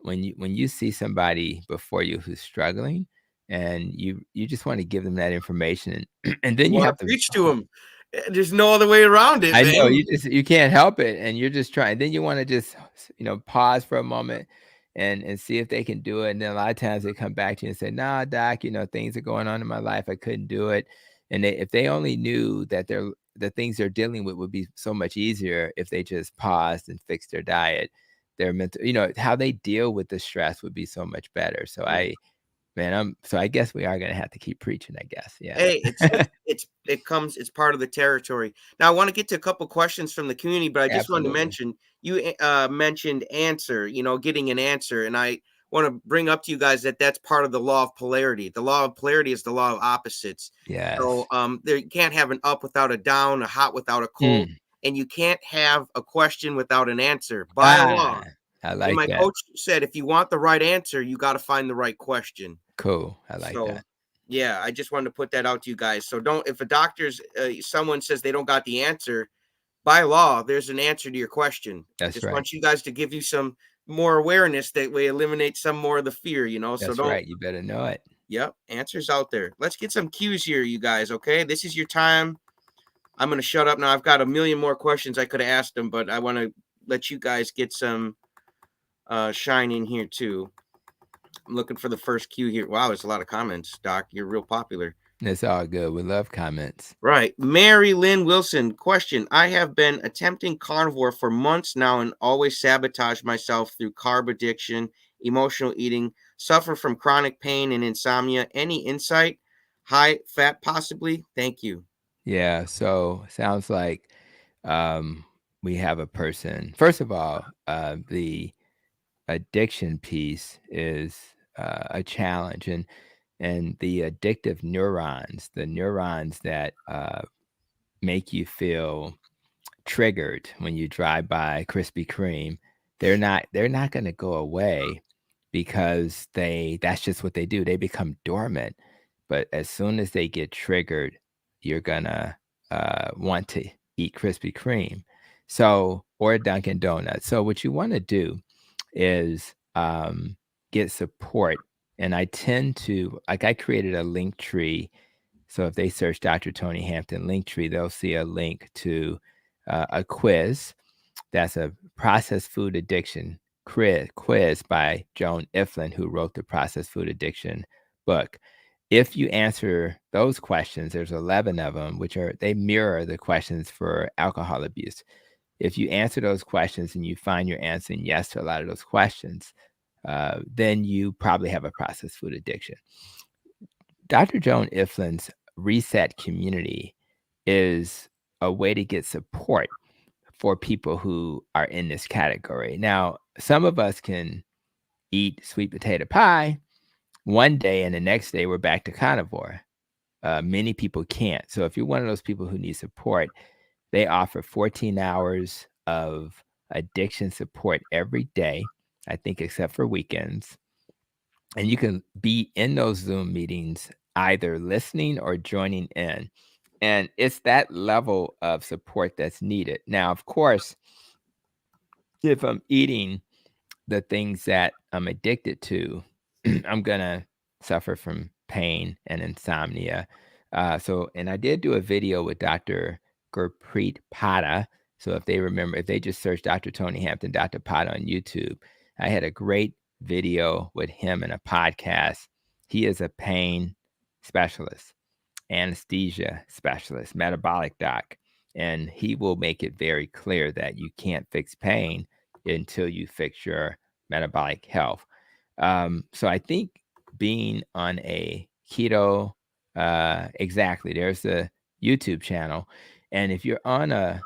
when you see somebody before you who's struggling and you just want to give them that information and then You you want have to to preach to them. There's no other way around it, I know man. you can't help it, and you're just trying. Then you want to just pause for a moment and see if they can do it. And then a lot of times they come back to you and say, "Nah, doc, things are going on in my life. I couldn't do it." And if they only knew that the things they're dealing with would be so much easier if they just paused and fixed their diet, their mental, how they deal with the stress would be so much better. So I guess we are gonna have to keep preaching. I guess, yeah, Hey, it's part of the territory. Now, I want to get to a couple questions from the community, but I just wanted to absolutely, mention you mentioned answer, getting an answer, and I want to bring up to you guys that that's part of the law of polarity. The law of polarity is the law of opposites. So, yes. there you can't have an up without a down, a hot without a cold, Mm. and you can't have a question without an answer by law. Ah, I And like my that. coach said, if you want the right answer, you got to find the right question. Cool. I like So, that. yeah, I just wanted to put that out to you guys. So don't if a doctor's someone says they don't got the answer, by law, there's an answer to your question. I That's just right. want you guys to give you some more awareness that way eliminate some more of the fear, So That's don't right. You better know it. yep, answers out there. Let's get some cues here, you guys, okay? This is your time. I'm gonna shut up now. I've got a million more questions I could have asked them, but I want to let you guys get some shine in here too. I'm looking for the first cue here. Wow, there's a lot of comments, Doc. You're real popular. It's all good. We love comments. Right. Mary Lynn Wilson, question. I have been attempting carnivore for months now and always sabotage myself through carb addiction, emotional eating, suffer from chronic pain and insomnia. Any insight? High fat, possibly? Thank you. Yeah. So sounds like um, we have a person. First of all, the addiction piece is a challenge, and the addictive neurons, the neurons that make you feel triggered when you drive by Krispy Kreme, they're not gonna go away because that's just what they do. They become dormant. But as soon as they get triggered, you're gonna want to eat Krispy Kreme. So or Dunkin' Donuts. So what you want to do is get support. And I tend to like I created a link tree so if they search Dr. Tony Hampton Linktree, they'll see a link to a quiz. That's a processed food addiction quiz by Joan Iflin, who wrote the processed food addiction book. If you answer those questions, there's 11 of them, they mirror the questions for alcohol abuse. If you answer those questions and you find you're answering yes to a lot of those questions, then you probably have a processed food addiction. Dr. Joan Iflin's Reset Community is a way to get support for people who are in this category. Now, some of us can eat sweet potato pie one day and the next day we're back to carnivore. Many people can't. So if you're one of those people who need support, they offer 14 hours of addiction support every day, I think, except for weekends. And you can be in those Zoom meetings either listening or joining in. And it's that level of support that's needed. Now, of course, if I'm eating the things that I'm addicted to, I'm going to suffer from pain and insomnia. And I did do a video with Dr. Gurpreet Pata. So if they just search Dr. Tony Hampton, Dr. Pata on YouTube, I had a great video with him in a podcast. He is a pain specialist, anesthesia specialist, metabolic doc. and he will make it very clear that you can't fix pain until you fix your metabolic health. So I think being on a keto, exactly, there's a YouTube channel, and if you're on a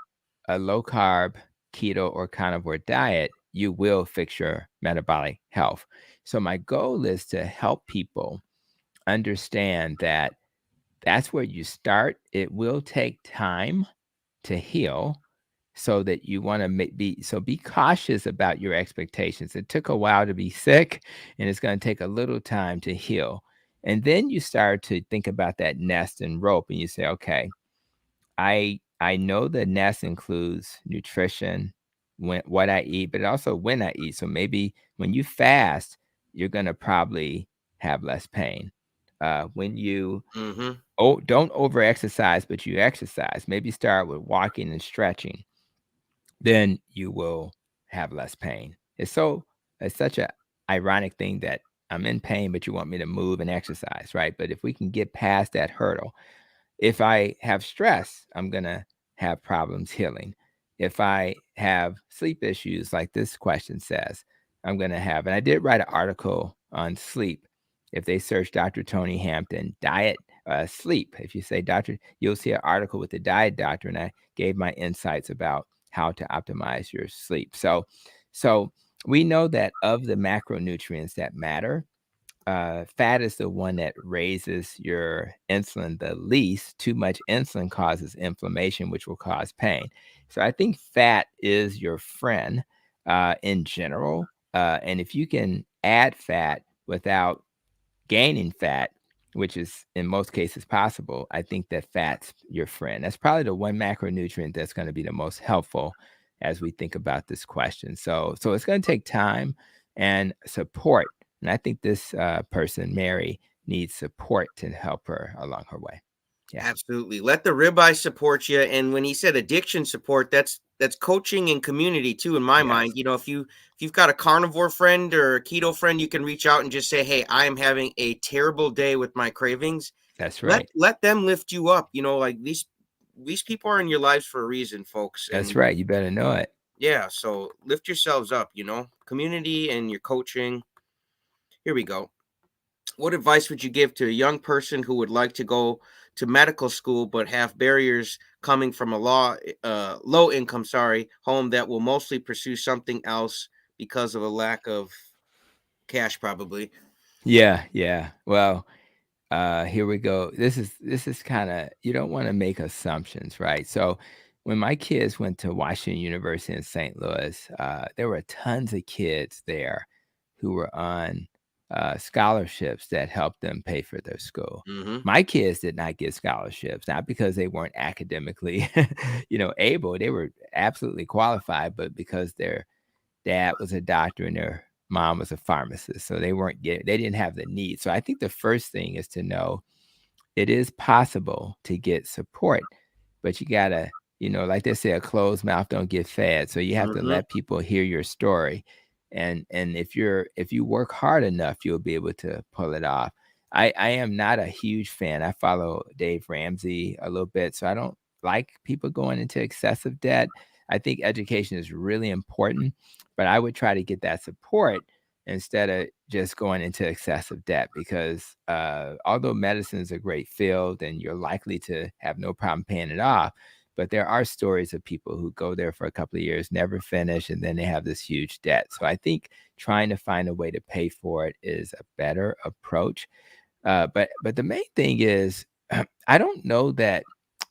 low carb, keto, or carnivore diet, you will fix your metabolic health. So my goal is to help people understand that that's where you start. It will take time to heal, so that you want to be cautious about your expectations. It took a while to be sick, and it's going to take a little time to heal. And then you start to think about that nest and rope, and you say, okay, I know the nest includes nutrition, what I eat, but also when I eat. So maybe when you fast, you're going to probably have less pain. When you Mhm. don't over exercise, but you exercise, maybe start with walking and stretching, then you will have less pain. It's such a ironic thing that I'm in pain, but you want me to move and exercise, right? But if we can get past that hurdle, if I have stress, I'm gonna have problems healing. If I have sleep issues, like this question says, I'm gonna have, and I did write an article on sleep. If they search Dr. Tony Hampton, diet, sleep, if you say doctor, you'll see an article with the diet doctor, and I gave my insights about how to optimize your sleep. So we know that of the macronutrients that matter, fat is the one that raises your insulin the least. Too much insulin causes inflammation, which will cause pain. So I think fat is your friend in general. And if you can add fat without gaining fat, which is in most cases possible, I think that fat's your friend. That's probably the one macronutrient that's going to be the most helpful as we think about this question. So it's going to take time and support. And I think this person, Mary, needs support to help her along her way. Yeah, Absolutely. Let the ribeye support you. And when he said addiction support, that's coaching and community too, in my mind. yes, You know, if you've got a carnivore friend or a keto friend, you can reach out and just say, "Hey, I am having a terrible day with my cravings." that's Let right. let them lift you up. You know, like these people are in your lives for a reason, folks. That's And right. You better know it. yeah, so lift yourselves up, you know. Community and your coaching. Here we go. What advice would you give to a young person who would like to go to medical school but have barriers coming from a low income, sorry, home that will mostly pursue something else because of a lack of cash, probably? Yeah, yeah. Well, here we go. This is kind of, you don't want to make assumptions, right? So when my kids went to Washington University in St. Louis, there were tons of kids there who were on scholarships that helped them pay for their school. Hmm. My kids did not get scholarships, not because they weren't academically, able. They were absolutely qualified, but because their dad was a doctor and their mom was a pharmacist, so they didn't have the need. So I think the first thing is to know it is possible to get support, but you gotta, like they say, a closed mouth don't get fed. So you have to Hmm. let people hear your story. And if you work hard enough, you'll be able to pull it off. I am not a huge fan. I follow Dave Ramsey a little bit, so I don't like people going into excessive debt. I think education is really important, but I would try to get that support instead of just going into excessive debt, because although medicine is a great field and you're likely to have no problem paying it off, but there are stories of people who go there for a couple of years, never finish, and then they have this huge debt. So I think trying to find a way to pay for it is a better approach. But the main thing is, I don't know that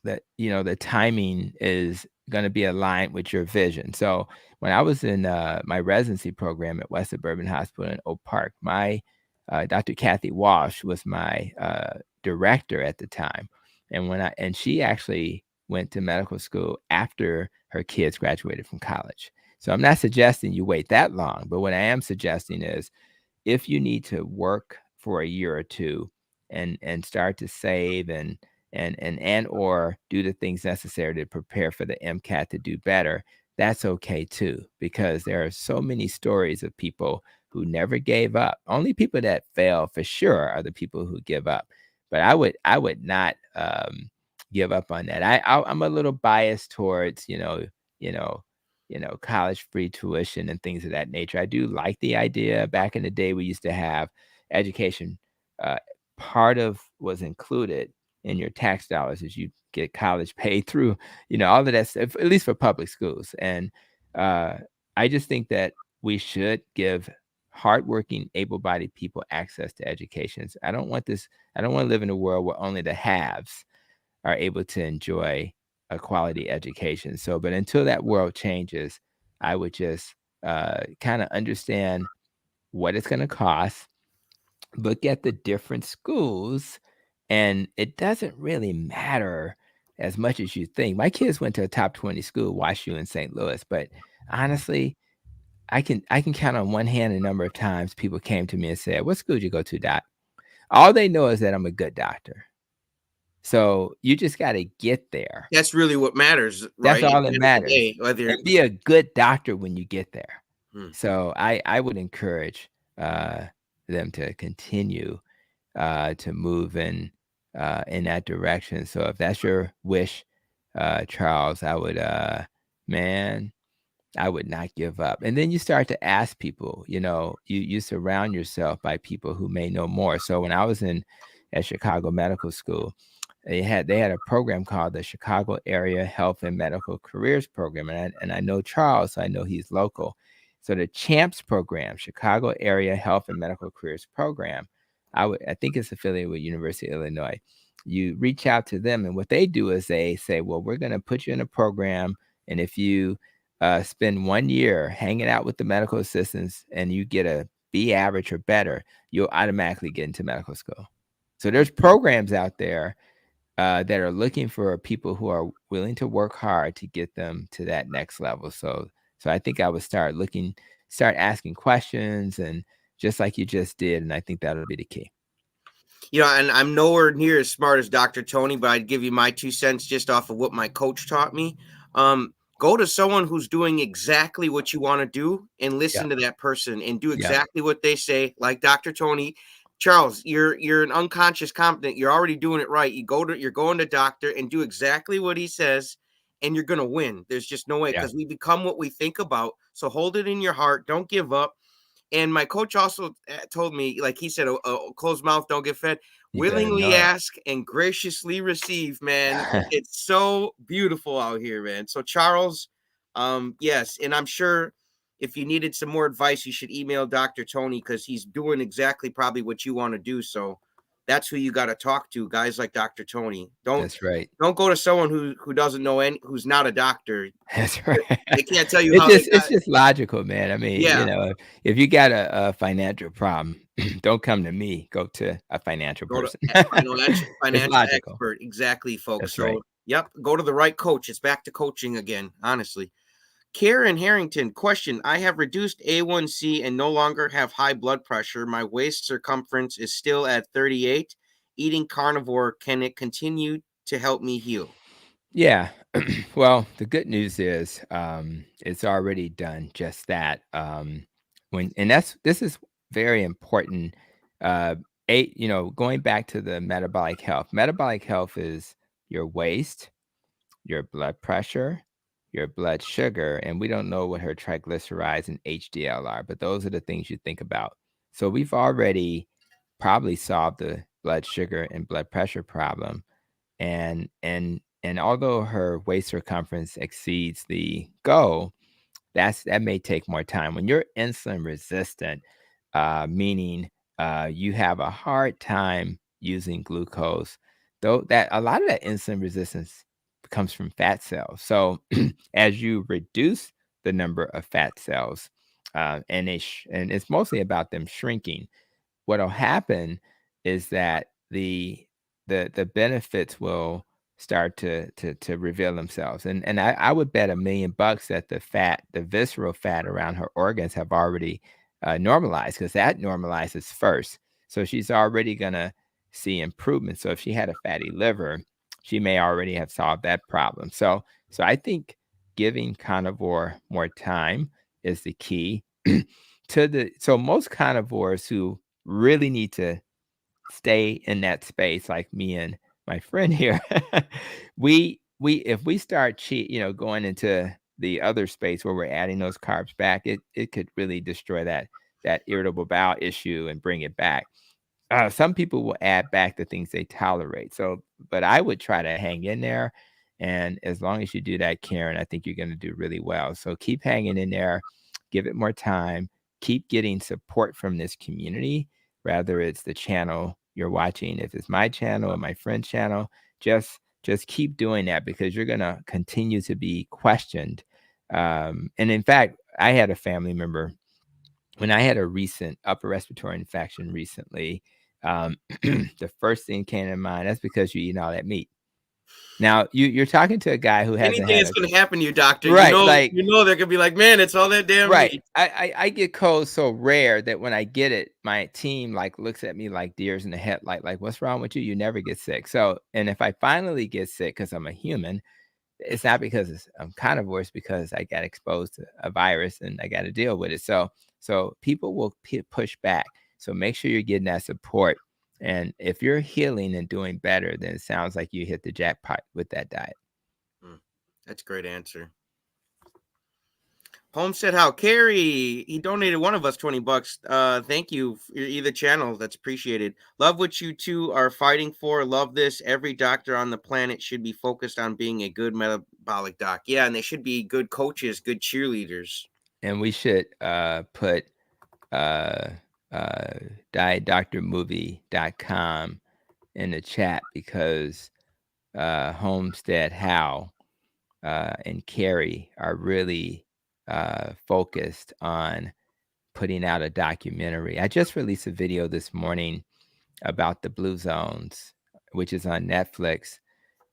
the timing is going to be aligned with your vision. So when I was in my residency program at West Suburban Hospital in Oak Park, my Dr. Kathy Walsh was my director at the time, and she actually went to medical school after her kids graduated from college. So I'm not suggesting you wait that long, but what I am suggesting is, if you need to work for a year or two and start to save and or do the things necessary to prepare for the MCAT to do better, that's okay too, because there are so many stories of people who never gave up. Only people that fail for sure are the people who give up. But I would not give up on that. I'm a little biased towards, you know, college free tuition and things of that nature. I do like the idea. Back in the day, we used to have education. Uh, Part of was included in your tax dollars as you get college paid through, all of that stuff, at least for public schools. And uh, I just think that we should give hardworking, able-bodied people access to educations. I don't want to live in a world where only the haves are able to enjoy a quality education. So, but until that world changes, I would just kind of understand what it's going to cost, look at the different schools, and it doesn't really matter as much as you think. My kids went to a top 20 school, WashU in St. Louis, but honestly, I can count on one hand the number of times people came to me and said, "What school did you go to, doc?" All they know is that I'm a good doctor. So you just got to get there. That's really what matters, That's right? At all the that end of the matters, day, whether and be a good doctor when you get there. hmm. So I would encourage, uh, them to continue, to move in that direction. So if that's your wish, Charles, man, I would not give up. And then you start to ask people, you surround yourself by people who may know more. So when I was at Chicago Medical School, they had a program called the Chicago Area Health and Medical Careers Program, and I know Charles, so I know he's local. So the CHAMPS program, Chicago Area Health and Medical Careers Program, I think it's affiliated with University of Illinois. You reach out to them, and what they do is they say, well, we're going to put you in a program, and if you spend 1 year hanging out with the medical assistants and you get a B average or better, you'll automatically get into medical school. So there's programs out there that are looking for people who are willing to work hard to get them to that next level. So I think I would start asking questions, and just like you just did, and I think that'll be the key. And I'm nowhere near as smart as Dr. Tony, but I'd give you my 2 cents just off of what my coach taught me. Go to someone who's doing exactly what you want to do and Yeah, listen to that person and do yeah, exactly what they say. Like Dr. Tony, Charles, you're an unconscious competent. You're already doing it right. You're going to doctor and do exactly what he says, and you're gonna win. There's just no way yeah. because we become what we think about. So hold it in your heart. Don't give up. And my coach also told me, like he said, a closed mouth don't get fed. You better Willingly know it. ask and graciously receive, man. It's so beautiful out here, man. So Charles, yes, and I'm sure if you needed some more advice, you should email Dr. Tony because he's doing exactly probably what you want to do. So that's who you got to talk to, guys like Dr. Tony. Don't That's right. don't go to someone who doesn't know any, who's not a doctor. That's right. They can't tell you It's how they just got. it's just logical, man. I mean, Yeah, if you got a financial problem, don't come to me. Go to a financial go to person. It's financial logical. expert. Exactly, folks. That's right. So, yep, go to the right coach. It's back to coaching again, honestly. Karen Harrington, question. I have reduced A1C and no longer have high blood pressure. My waist circumference is still at 38. Eating carnivore, can it continue to help me heal? Yeah. Well, the good news is, it's already done just that. This is very important. Uh, going back to the metabolic health. Metabolic health is your waist, your blood pressure, your blood sugar, and we don't know what her triglycerides and HDL are, but those are the things you think about. So we've already probably solved the blood sugar and blood pressure problem. And although her waist circumference exceeds the goal, that may take more time. When you're insulin resistant, meaning you have a hard time using glucose, though that a lot of that insulin resistance comes from fat cells. So as you reduce the number of fat cells, and it's mostly about them shrinking, what'll happen is that the benefits will start to reveal themselves. And I would bet $1,000,000 that the visceral fat around her organs have already normalized, because that normalizes first. So she's already gonna see improvement. So if she had a fatty liver, she may already have solved that problem. So I think giving carnivore more time is the key. So most carnivores who really need to stay in that space, like me and my friend here, we if we start going into the other space where we're adding those carbs back, it could really destroy that irritable bowel issue and bring it back. Some people will add back the things they tolerate. So, but I would try to hang in there. And as long as you do that, Karen, I think you're going to do really well. So keep hanging in there, give it more time, keep getting support from this community, whether it's the channel you're watching, if it's my channel or my friend's channel, just keep doing that because you're going to continue to be questioned. And in fact, I had a family member when I had a recent upper respiratory infection recently, the first thing came to mind, that's because you're eating all that meat. Now, you're talking to a guy who hasn't Anything had that's a gonna happen to you, doctor, right, like they're gonna be like, man, it's all that damn right. meat. I get colds so rare that when I get it, my team, like, looks at me like deers in the headlight, like, "What's wrong with you? You never get sick." So and if I finally get sick because 'cause I'm a human, it's not because I'm carnivore, it's because I got exposed to a virus and I gotta deal with it. So people will push back. So make sure you're getting that support. And if you're healing and doing better, then it sounds like you hit the jackpot with that diet. Mm, that's a great answer. Homestead How Carrie, he donated one of us $20. Thank you for either channel. That's appreciated. Love what you two are fighting for. Love this. Every doctor on the planet should be focused on being a good metabolic doc. Yeah, and they should be good coaches, good cheerleaders. And we should put uh, dietdoctormovie.com in the chat because Homestead How and Carrie are really focused on putting out a documentary. I just released a video this morning about the blue zones, which is on Netflix,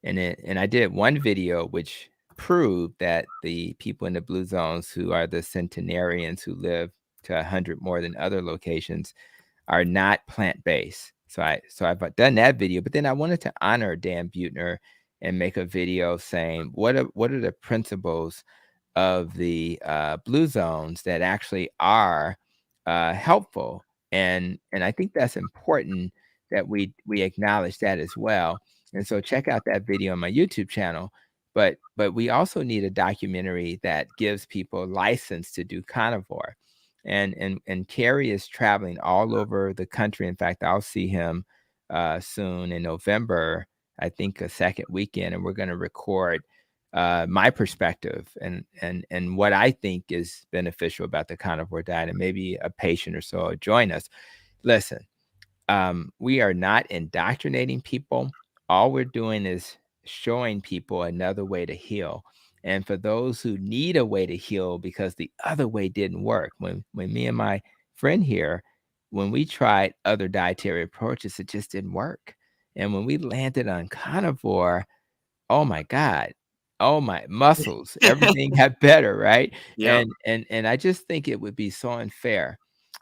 and I did one video which proved that the people in the blue zones who are the centenarians who live to 100 more than other locations are not plant-based. So I've done that video, but then I wanted to honor Dan Buettner and make a video saying what are the principles of the blue zones that actually are helpful, and I think that's important that we acknowledge that as well. And so check out that video on my YouTube channel. But we also need a documentary that gives people license to do carnivore. And Kerry is traveling all over the country. In fact, I'll see him soon in November, I think a second weekend, and we're going to record my perspective and what I think is beneficial about the carnivore diet, and maybe a patient or so will join us. Listen, we are not indoctrinating people. All we're doing is showing people another way to heal. And for those who need a way to heal because the other way didn't work, when me and my friend here, when we tried other dietary approaches, it just didn't work. And when we landed on carnivore, oh my God. Oh my muscles, everything got better, right? Yep. And I just think it would be so unfair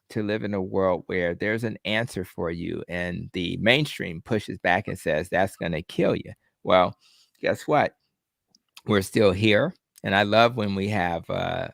to live in a world where there's an answer for you and the mainstream pushes back and says that's going to kill you. Well, guess what? We're still here. And I love when we have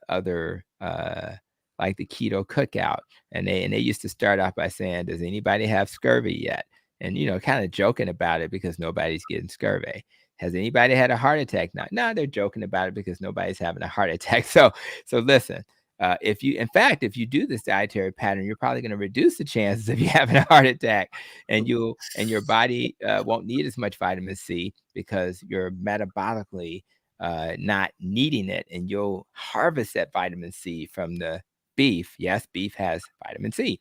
other like the keto cookout, and they used to start off by saying, "Does anybody have scurvy yet?" And kind of joking about it because nobody's getting scurvy. Has anybody had a heart attack? No, they're joking about it because nobody's having a heart attack. So listen. If you do this dietary pattern, you're probably going to reduce the chances of you having a heart attack, and your body won't need as much vitamin C because you're metabolically not needing it, and you'll harvest that vitamin C from the beef. Yes, beef has vitamin C.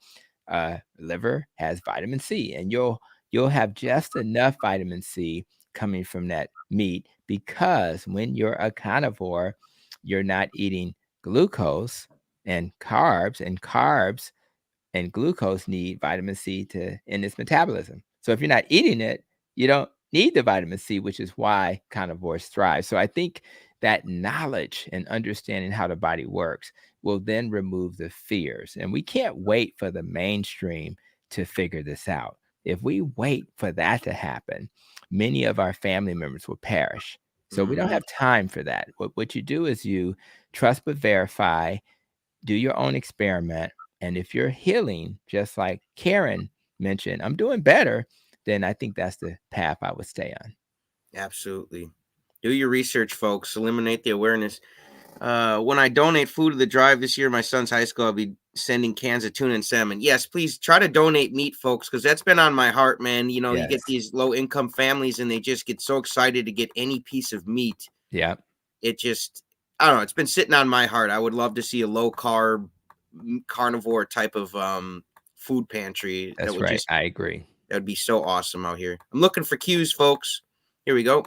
Liver has vitamin C, and you'll have just enough vitamin C coming from that meat because when you're a carnivore, you're not eating glucose and carbs and glucose need vitamin C to in its metabolism. So if you're not eating it, you don't need the vitamin C, which is why carnivores thrive. So I think that knowledge and understanding how the body works will then remove the fears. And we can't wait for the mainstream to figure this out. If we wait for that to happen, many of our family members will perish. So we don't Mhm. have time for that. What you do is you trust but verify, do your own experiment. And if you're healing, just like Karen mentioned, I'm doing better. then I think that's the path I would stay on. Absolutely. Do your research, folks. Eliminate the awareness. When I donate food to the drive this year, my son's high school, I'll be sending cans of tuna and salmon. Yes, please try to donate meat, folks, because that's been on my heart, man. You know, you get Yes. these low income families and they just get so excited to get any piece of meat. Yeah, It just, I don't know, it's been sitting on my heart. I would love to see a low carb carnivore type of food pantry that's right. I agree. that would be so awesome out here. I'm looking for cues, folks. Here we go.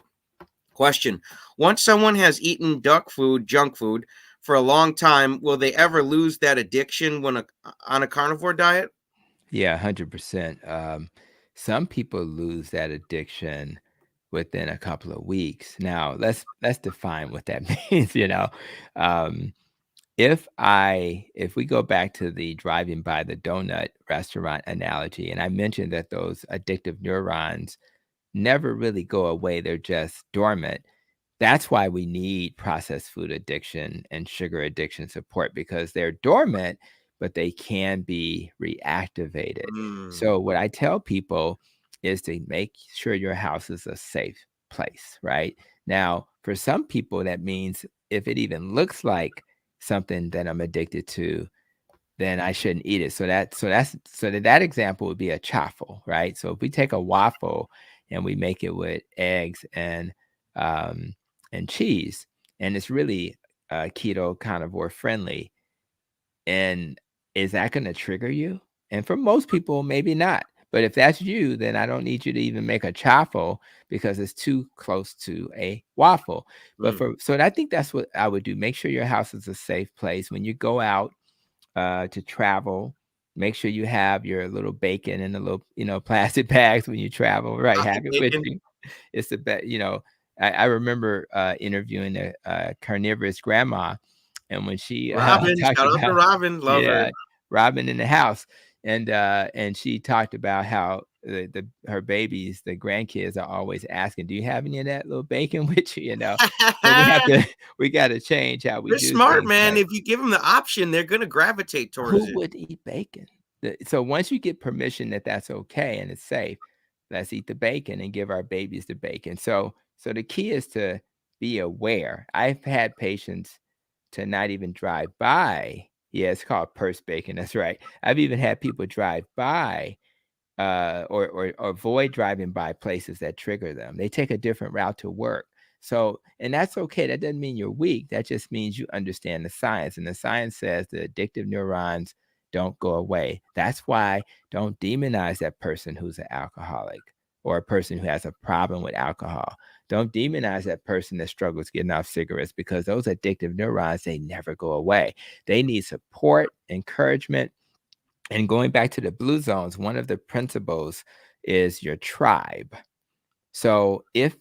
Question: once someone has eaten junk food, for a long time, will they ever lose that addiction on a carnivore diet? Yeah, 100%. Some people lose that addiction within a couple of weeks. Now, let's define what that means, you know. Um, if we go back to the driving by the donut restaurant analogy, and I mentioned that those addictive neurons never really go away, they're just dormant. That's why we need processed food addiction and sugar addiction support because they're dormant, but they can be reactivated. Mm, So, what I tell people is to make sure your house is a safe place, right? Now, for some people, that means if it even looks like something that I'm addicted to, then I shouldn't eat it. So that example would be a chaffle, right? So if we take a waffle and we make it with eggs um and cheese, and it's really keto carnivore friendly, and is that going to trigger you? And for most people, maybe not. But if that's you, then I don't need you to even make a chaffle because it's too close to a waffle. But mm. for so I think that's what I would do. Make sure your house is a safe place when you go out to travel. Make sure you have your little bacon in the little, plastic bags when you travel, right? Pocket Have it with bacon. you. It's the best, I remember interviewing a carnivorous grandma, and when she Robin, talked shout out to about, Robin, love her. yeah, Robin in the house, and she talked about how her babies, the grandkids, are always asking, "Do you have any of that little bacon with you?" So we got to change how we They're do smart, things, man. right? If you give them the option, they're gonna gravitate towards Who it. would eat bacon? So once you get permission that that's okay and it's safe, let's eat the bacon and give our babies the bacon. So the key is to be aware. I've had patients to not even drive by. Yeah, it's called purse bacon. That's right. I've even had people drive by or avoid driving by places that trigger them. They take a different route to work. So, and that's okay. That doesn't mean you're weak. That just means you understand the science. And the science says the addictive neurons don't go away. That's why don't demonize that person who's an alcoholic or a person who has a problem with alcohol. Don't demonize that person that struggles getting off cigarettes because those addictive neurons, they never go away. They need support, encouragement, and going back to the blue zones, one of the principles is your tribe. So if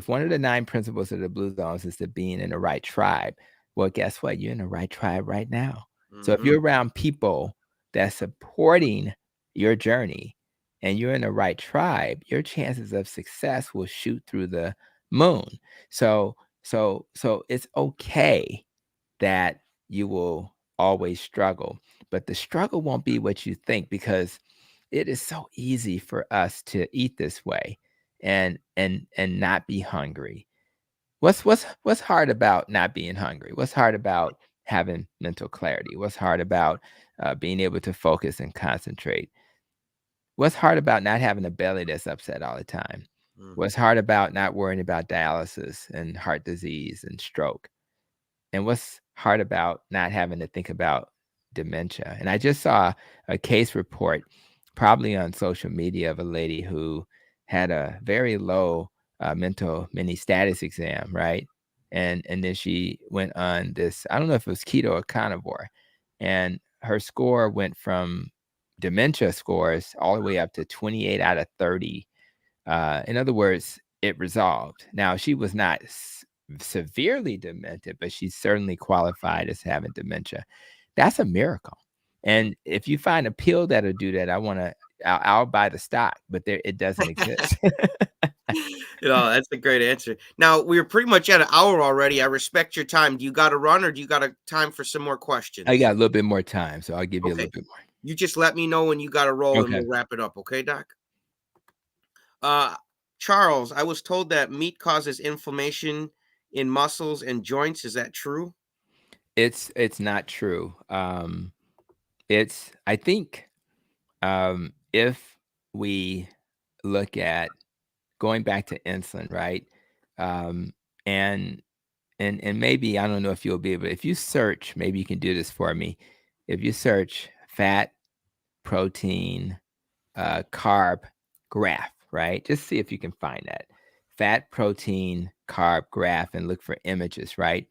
one of the 9 principles of the blue zones is to being in the right tribe, well, guess what? You're in the right tribe right now. So if Mhm. you're around people that's supporting your journey and you're in the right tribe, your chances of success will shoot through the moon. So it's okay that you will always struggle, but the struggle won't be what you think because it is so easy for us to eat this way and not be hungry. What's hard about not being hungry? What's hard about having mental clarity? What's hard about being able to focus and concentrate? What's hard about not having a belly that's upset all the time? Mm. What's hard about not worrying about dialysis and heart disease and stroke? And what's hard about not having to think about dementia? And I just saw a case report, probably on social media, of a lady who had a very low mental mini status exam, right? And then she went on this, I don't know if it was keto or carnivore, and her score went from dementia scores all the way up to 28 out of 30. In other words, it resolved. Now, she was not severely demented, but she's certainly qualified as having dementia. That's a miracle. And if you find a pill that'll do that, I'll buy the stock, but it doesn't exist. That's a great answer. Now we're pretty much at an hour already. I respect your time. Do you got to run, or do you got a time for some more I questions? got a little bit more time, so I'll give you a Okay, little bit you just let me know when you got to roll, more. and Okay. we'll wrap it up. Okay, Doc. Uh, Charles, I was told that meat causes inflammation in muscles and joints. Is that true? It's not true. It's I think, if we look at going back to insulin, right? Um, and and maybe I don't know if you'll be able if you search, maybe you can do this for me. If you search fat, protein, carb graph, right? Just see if you can find that. Fat, protein, carb graph and look for images, right?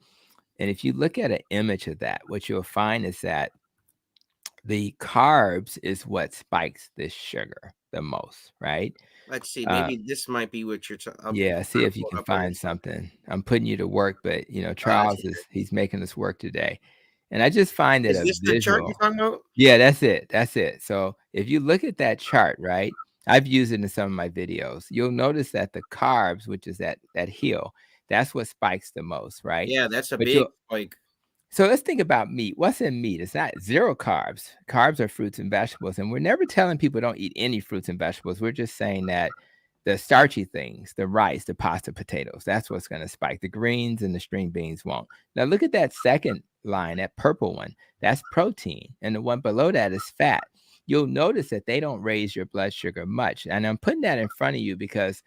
And if you look at an image of that, what you'll find is that the carbs is what spikes the sugar the most, right? Let's see. Uh, Maybe this might be what you're. I'm yeah, see trying to if you pull it can up here. find something. I'm putting you to work, but Gotcha. Charles he's making us work today. And I just find it Is a this the chart you're visual. talking about? Yeah, that's it. That's it. So if you look at that chart, right? I've used it in some of my videos. You'll notice that the carbs, which is that hill, that's what spikes the most, right? Yeah, that's a But big you'll like. so let's think about meat. What's in meat? It's not zero carbs. Carbs are fruits and vegetables. And we're never telling people don't eat any fruits and vegetables. We're just saying that the starchy things, the rice, the pasta, potatoes, that's what's going to spike. The greens and the string beans won't. Now look at that second line, that purple one. That's protein. And the one below that is fat. You'll notice that they don't raise your blood sugar much. And I'm putting that in front of you because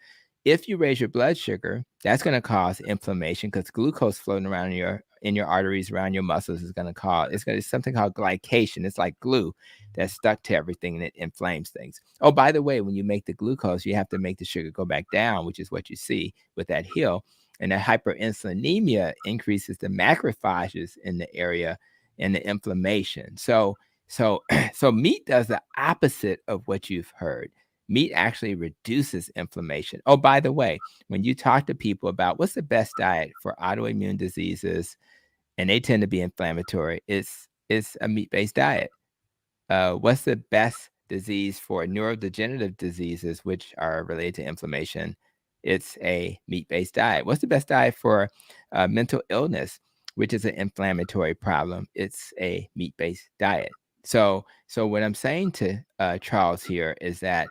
if you raise your blood sugar, that's going to cause inflammation because glucose floating around in your arteries around your muscles is going to cause it's going to something called glycation. It's like glue that's stuck to everything and it inflames things. Oh, by the way, when you make the glucose, you have to make the sugar go back down, which is what you see with that hill. And the hyperinsulinemia increases the macrophages in the area and the inflammation. So so meat does the opposite of what you've heard. Meat actually reduces inflammation. Oh, by the way, when you talk to people about what's the best diet for autoimmune diseases, and they tend to be inflammatory, it's a meat-based diet. What's the best disease for neurodegenerative diseases, which are related to inflammation? It's a meat-based diet. What's the best diet for mental illness, which is an inflammatory problem? It's a meat-based diet. So what I'm saying to Charles here is that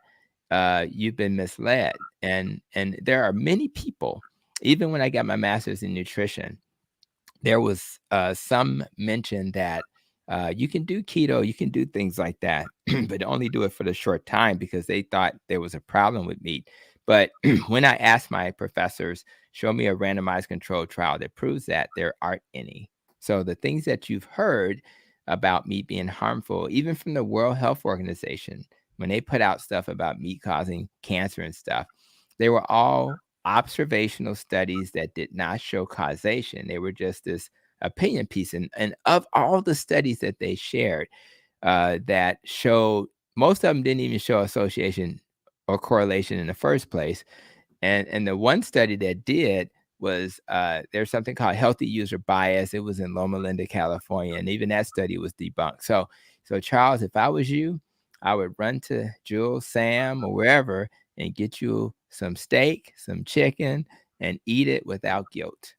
you've been misled, and there are many people. Even when I got my master's in nutrition, there was some mention that you can do keto, you can do things like that, but only do it for the short time because they thought there was a problem with meat. But when I asked my professors, show me a randomized controlled trial that proves that there aren't any. So the things that you've heard about meat being harmful, even from the World Health Organization, when they put out stuff about meat causing cancer and stuff, they were all observational studies that did not show causation. They were just this opinion piece. And of all the studies that they shared that showed, most of them didn't even show association or correlation in the first place. And the one study that did was there's something called healthy user bias. It was in Loma Linda, California, and even that study was debunked. So Charles, if I was you, I would run to Jules, Sam, or wherever and get you some steak, some chicken, and eat it without guilt.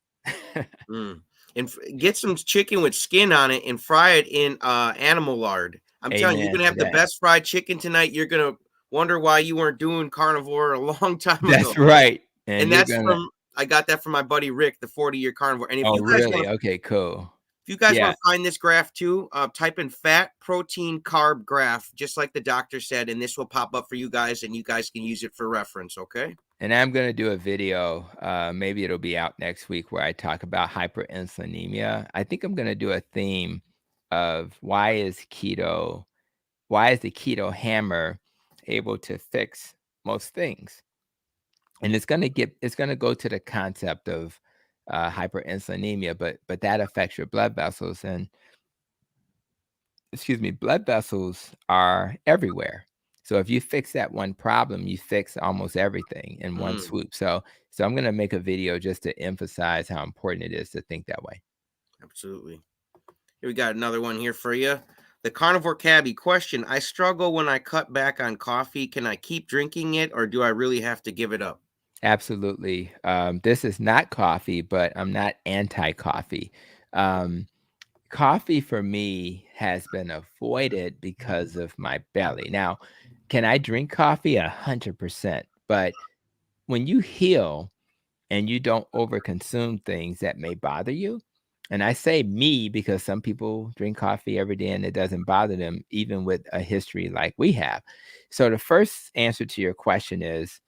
Mm. And get some chicken with skin on it and fry it in animal lard. I'm telling you, you're Amen gonna to have the that. best fried chicken tonight. You're gonna wonder why you weren't doing carnivore a long time ago. That's right. And And you're that's gonna. from I got that from my buddy Rick, the 40-year carnivore. And Oh, really? Okay, cool. if you guys want Yeah. to find this graph too, type in fat, protein, carb graph, just like the doctor said, and this will pop up for you guys, and you guys can use it for reference. Okay. And I'm gonna do a video, maybe it'll be out next week where I talk about hyperinsulinemia. I think I'm gonna do a theme of why is the keto hammer able to fix most things? And it's gonna go to the concept of hyperinsulinemia, but that affects your blood vessels and excuse me, blood vessels are everywhere. So if you fix that one problem, you fix almost everything in one Mm, swoop. So I'm gonna make a video just to emphasize how important it is to think that way. absolutely. Here we got another one here for you. The carnivore cabbie question: I struggle when I cut back on coffee. Can I keep drinking it, or do I really have to give it up? Absolutely. This is not coffee, but I'm not anti-coffee. Um, Coffee for me has been avoided because of my belly. Now, can I drink coffee? 100%. But when you heal and you don't overconsume things that may bother you, and I say me because some people drink coffee every day and it doesn't bother them, even with a history like we have. So the first answer to your question is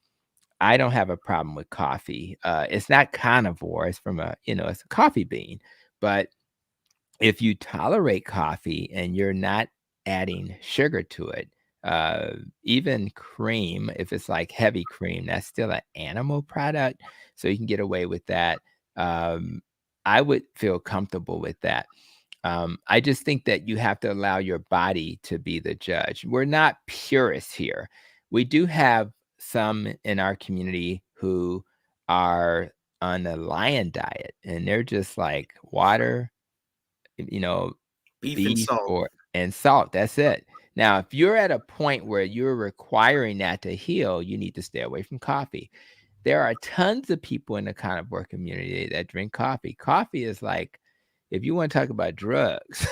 I don't have a problem with coffee. It's not carnivore. It's from it's a coffee bean. But if you tolerate coffee and you're not adding sugar to it, uh, even cream, if it's like heavy cream, that's still an animal product. So you can get away with that. Um, I would feel comfortable with that. I just think that you have to allow your body to be the judge. We're not purists here. We do have some in our community who are on a lion diet and they're just like water, you know, Beef and beef salt. or and salt. That's it. Now, if you're at a point where you're requiring that to heal, you need to stay away from coffee. There are tons of people in the carnivore community that drink coffee. Coffee is like, if you want to talk about drugs,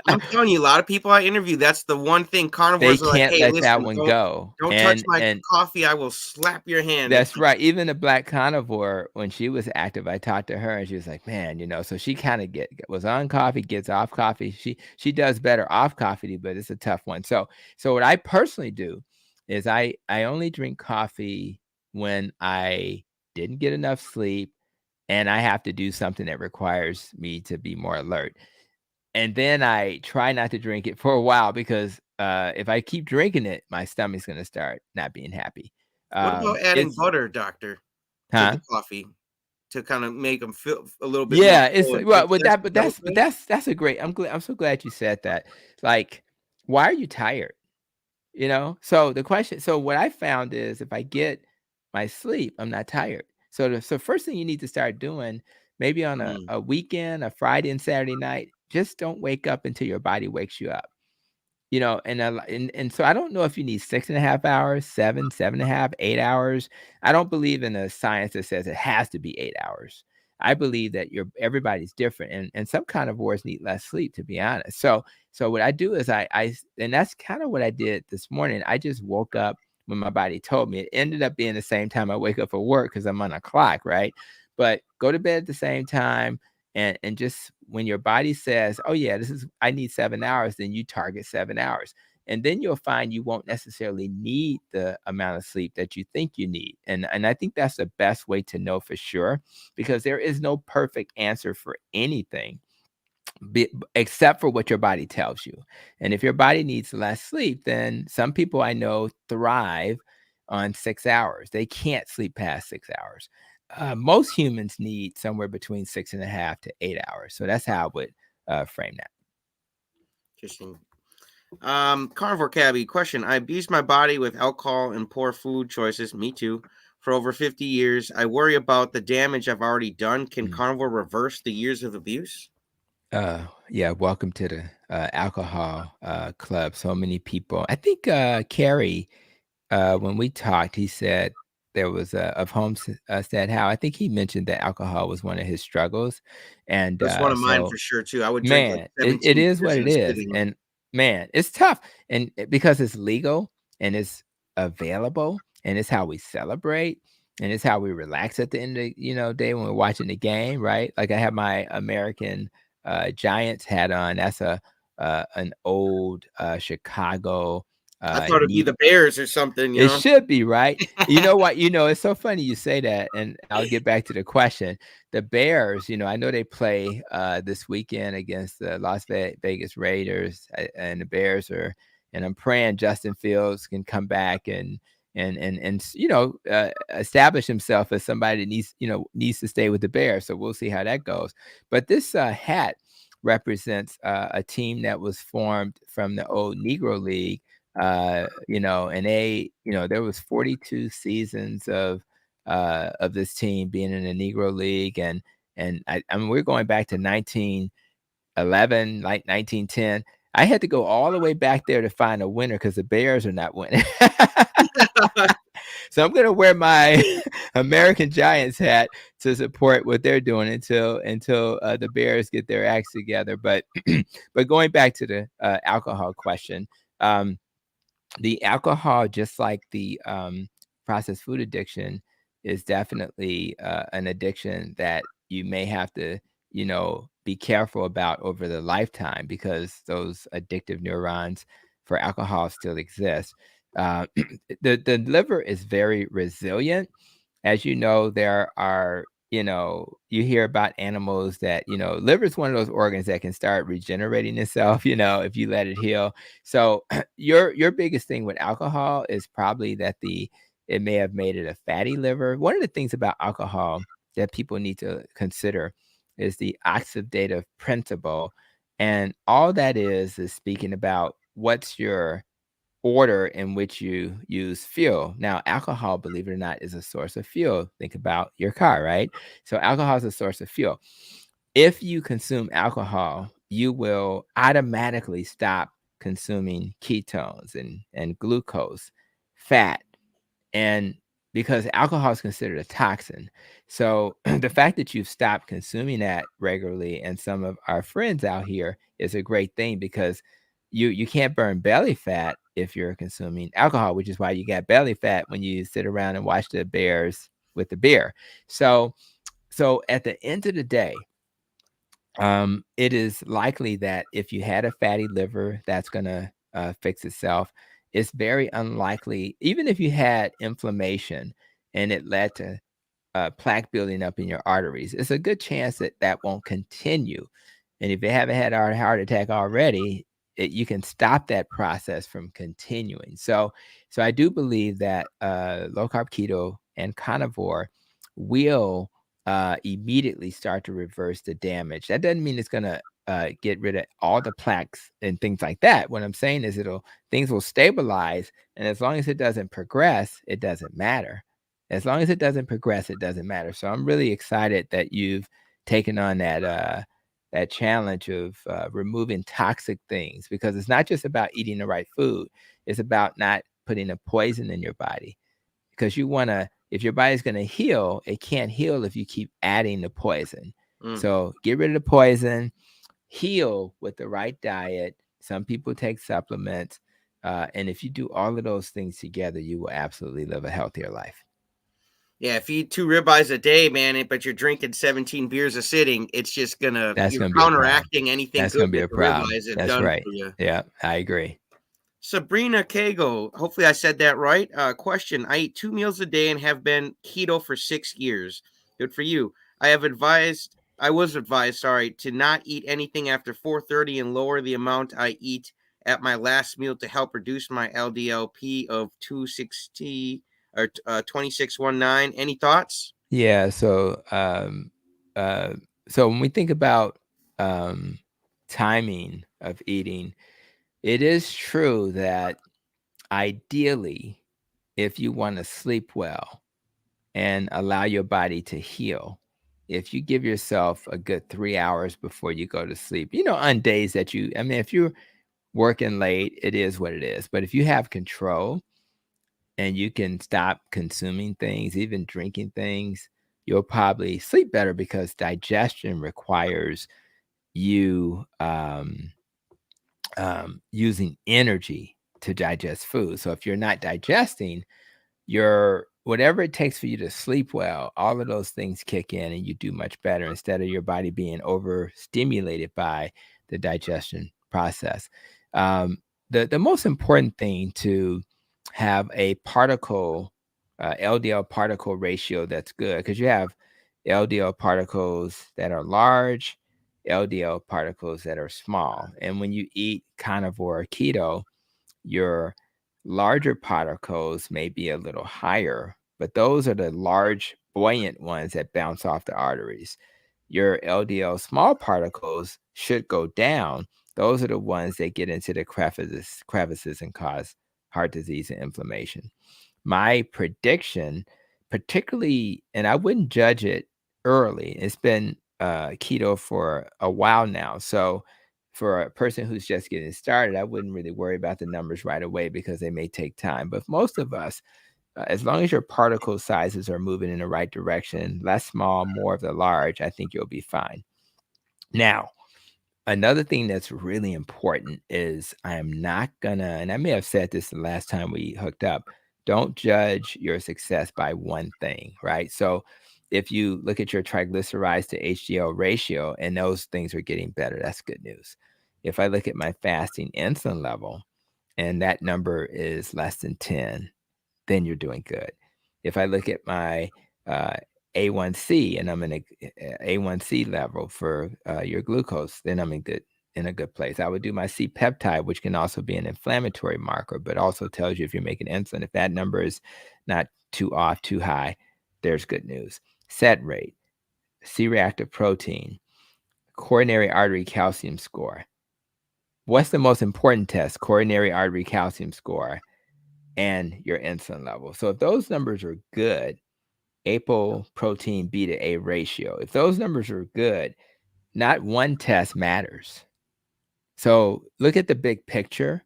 I'm telling you, a lot of people I interview, that's the one thing they carnivores are like, can't "Hey, let that listen, one don't go. don't touch And my and coffee. I will slap your hand." If that's right. Even the black carnivore, when she was active, I talked to her and she was like, "Man, so she kind of was on coffee, gets off coffee. She does better off coffee, but it's a tough one." So what I personally do is I only drink coffee when I didn't get enough sleep and I have to do something that requires me to be more alert. And then I try not to drink it for a while because if I keep drinking it, my stomach's gonna start not being happy. what about adding It's butter, doctor, to the Huh? coffee to kinda make them feel a little bit more Yeah, it's full and well, with digest? that, Is but that that's but okay? that's that's a great. I'm so glad you said that. Like, why are you tired? So the question. So what I found is if I get my sleep, I'm not tired. So first thing you need to start doing, maybe on a, Mm. a weekend, a Friday and Saturday night, just don't wake up until your body wakes you up. And so I don't know if you need 6.5 hours, 7, 7.5, 8 hours. I don't believe in a science that says it has to be 8 hours. I believe that everybody's different, and some carnivores need less sleep, to be honest. So what I do is and that's kind of what I did this morning. I just woke up when my body told me. It ended up being the same time I wake up for work because I'm on a clock, right? But go to bed at the same time, and just when your body says, "Oh yeah, I need 7 hours," then you target 7 hours. And then you'll find you won't necessarily need the amount of sleep that you think you need. And I think that's the best way to know for sure, because there is no perfect answer for anything except for what your body tells you. And if your body needs less sleep, then some people I know thrive on 6 hours. They can't sleep past 6 hours. Most humans need somewhere between 6.5 to 8 hours. So that's how I would frame that. Interesting. Carnivore cabbie question. I abused my body with alcohol and poor food choices. Me too. For over 50 years. I worry about the damage I've already done. Can Mm. carnivore reverse the years of abuse? Yeah, welcome to the alcohol club. So many people. I think Carrie, when we talked, he said there was of Holmes said how I think he mentioned that alcohol was one of his struggles, and That's one of mine so for sure too. I would drink like man, it 17 is beers what in it a is, sitting. and man, it's tough, and because it's legal and it's available, and it's how we celebrate, and it's how we relax at the end of the day when we're watching the game, right? Like I have my American Giants hat on. That's an old Chicago I thought it'd be neat. the Bears or something, you It know? should be, right? You know what? It's so funny you say that, and I'll get back to the question. The Bears, I know they play this weekend against the Vegas Raiders, and the Bears and I'm praying Justin Fields can come back and establish himself as somebody that needs to stay with the Bears. So we'll see how that goes. But this hat represents a team that was formed from the old Negro League, and there was 42 seasons of this team being in the Negro League, and I mean we're going back to 1911, like 1910. I had to go all the way back there to find a winner because the Bears are not winning. So I'm gonna wear my American Giants hat to support what they're doing until the Bears get their acts together. But but going back to the alcohol question. The alcohol, just like the processed food addiction is definitely an addiction that you may have to, be careful about over the lifetime because those addictive neurons for alcohol still exist. Uh, the liver is very resilient. As you know, there are, you hear about animals that, liver is one of those organs that can start regenerating itself, if you let it heal. So your biggest thing with alcohol is probably that it may have made it a fatty liver. One of the things about alcohol that people need to consider is the oxidative principle. And all that is speaking about what's your order in which you use fuel. Now, alcohol, believe it or not, is a source of fuel. Think about your car, right? So, alcohol is a source of fuel. If you consume alcohol, you will automatically stop consuming ketones and glucose, fat, and because alcohol is considered a toxin. So the fact that you've stopped consuming that regularly and some of our friends out here is a great thing because you can't burn belly fat if you're consuming alcohol, which is why you got belly fat when you sit around and watch the Bears with the beer. So at the end of the day, it is likely that if you had a fatty liver, that's gonna fix itself. It's very unlikely, even if you had inflammation and it led to plaque building up in your arteries, it's a good chance that that won't continue. And if you haven't had a heart attack already, you can stop that process from continuing. So I do believe that low carb keto and carnivore will immediately start to reverse the damage. That doesn't mean it's gonna get rid of all the plaques and things like that. What I'm saying is things will stabilize, and as long as it doesn't progress, it doesn't matter. As long as it doesn't progress, it doesn't matter. So I'm really excited that you've taken on that challenge of removing toxic things because it's not just about eating the right food. It's about not putting a poison in your body because if your body's going to heal, it can't heal if you keep adding the poison. Mm. So get rid of the poison, heal with the right diet. Some people take supplements. And if you do all of those things together, you will absolutely live a healthier life. Yeah, if you eat 2 ribeyes a day, man, but you're drinking 17 beers a sitting, it's just That's you're going to be a problem. counteracting anything That's good going to be that a the problem. ribeyes have That's done right. for you. Yeah, I agree. Sabrina Kago, hopefully I said that right. Question: I eat 2 meals a day and have been keto for 6 years. Good for you. I was advised, sorry, to not eat anything after 4:30 and lower the amount I eat at my last meal to help reduce my LDLP of 260 or 2619. Any thoughts? Yeah. Uh, so when we think about um, timing of eating, it is true that ideally, if you want to sleep well and allow your body to heal, if you give yourself a good 3 hours before you go to sleep, on days that if you're working late, it is what it is. But if you have control and you can stop consuming things, even drinking things, you'll probably sleep better because digestion requires you using energy to digest food. So if you're not digesting, your whatever it takes for you to sleep well, all of those things kick in and you do much better instead of your body being overstimulated by the digestion process. The most important thing to have a LDL particle ratio that's good because you have LDL particles that are large, LDL particles that are small. And when you eat carnivore or keto, your larger particles may be a little higher, but those are the large, buoyant ones that bounce off the arteries. Your LDL small particles should go down. Those are the ones that get into the crevices and cause heart disease and inflammation. My prediction, particularly, and I wouldn't judge it early. It's been keto for a while now. So for a person who's just getting started, I wouldn't really worry about the numbers right away because they may take time. But most of us, as long as your particle sizes are moving in the right direction, less small, more of the large, I think you'll be fine. Now, another thing that's really important is I am not gonna, and I may have said this the last time we hooked up, don't judge your success by one thing, right? So if you look at your triglycerides to HDL ratio and those things are getting better, that's good news. If I look at my fasting insulin level and that number is less than 10, then you're doing good. If I look at my uh, A1C and I'm in a A1C level for your glucose, then I'm in a good place. I would do my C peptide, which can also be an inflammatory marker, but also tells you if you're making insulin. If that number is not too off, too high, there's good news. Set rate, C reactive protein, coronary artery calcium score. What's the most important test? Coronary artery calcium score and your insulin level. So if those numbers are good, apoprotein beta A ratio, if those numbers are good, not one test matters. So look at the big picture.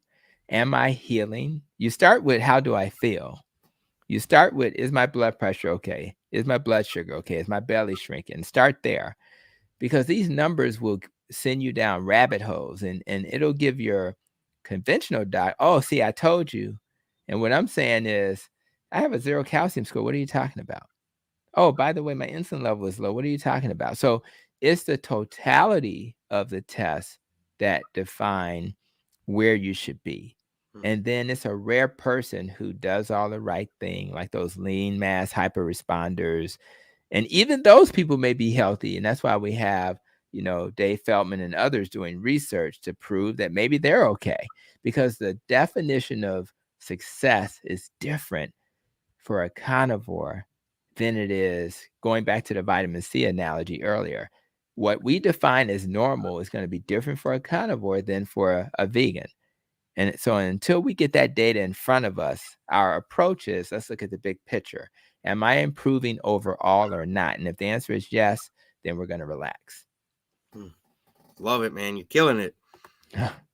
Am I healing? You start with how do I feel? You start with, is my blood pressure okay? Is my blood sugar okay? Is my belly shrinking? Start there, because these numbers will send you down rabbit holes, and it'll give your conventional doc, oh, see, I told you. And what I'm saying is, I have a 0 calcium score. What are you talking about? Oh, by the way, my insulin level is low. What are you talking about? So it's the totality of the tests that define where you should be. Hmm. And then it's a rare person who does all the right thing, like those lean mass hyper responders. And even those people may be healthy. And that's why we have, Dave Feldman and others doing research to prove that maybe they're okay, because the definition of success is different for a carnivore than it is, going back to the vitamin C analogy earlier. What we define as normal is going to be different for a carnivore than for a vegan. And so until we get that data in front of us, our approach is, let's look at the big picture. Am I improving overall or not? And if the answer is yes, then we're going to relax. Hmm. Love it, man. You're killing it.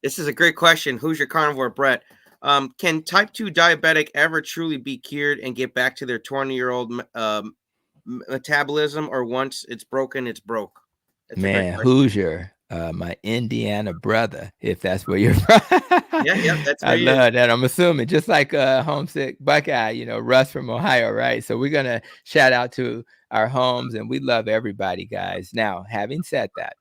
This is a great question. Who's your carnivore, Brett? Can type 2 diabetic ever truly be cured and get back to their 20-year-old metabolism, or once it's broken, it's broke? That's a great Man, question. Hoosier, my Indiana brother, if that's where you're from. Yeah, yeah, that's I where he is. love that. I'm assuming just like homesick Buckeye, Russ from Ohio, right? So we're gonna shout out to our homes, and we love everybody, guys. Now, having said that,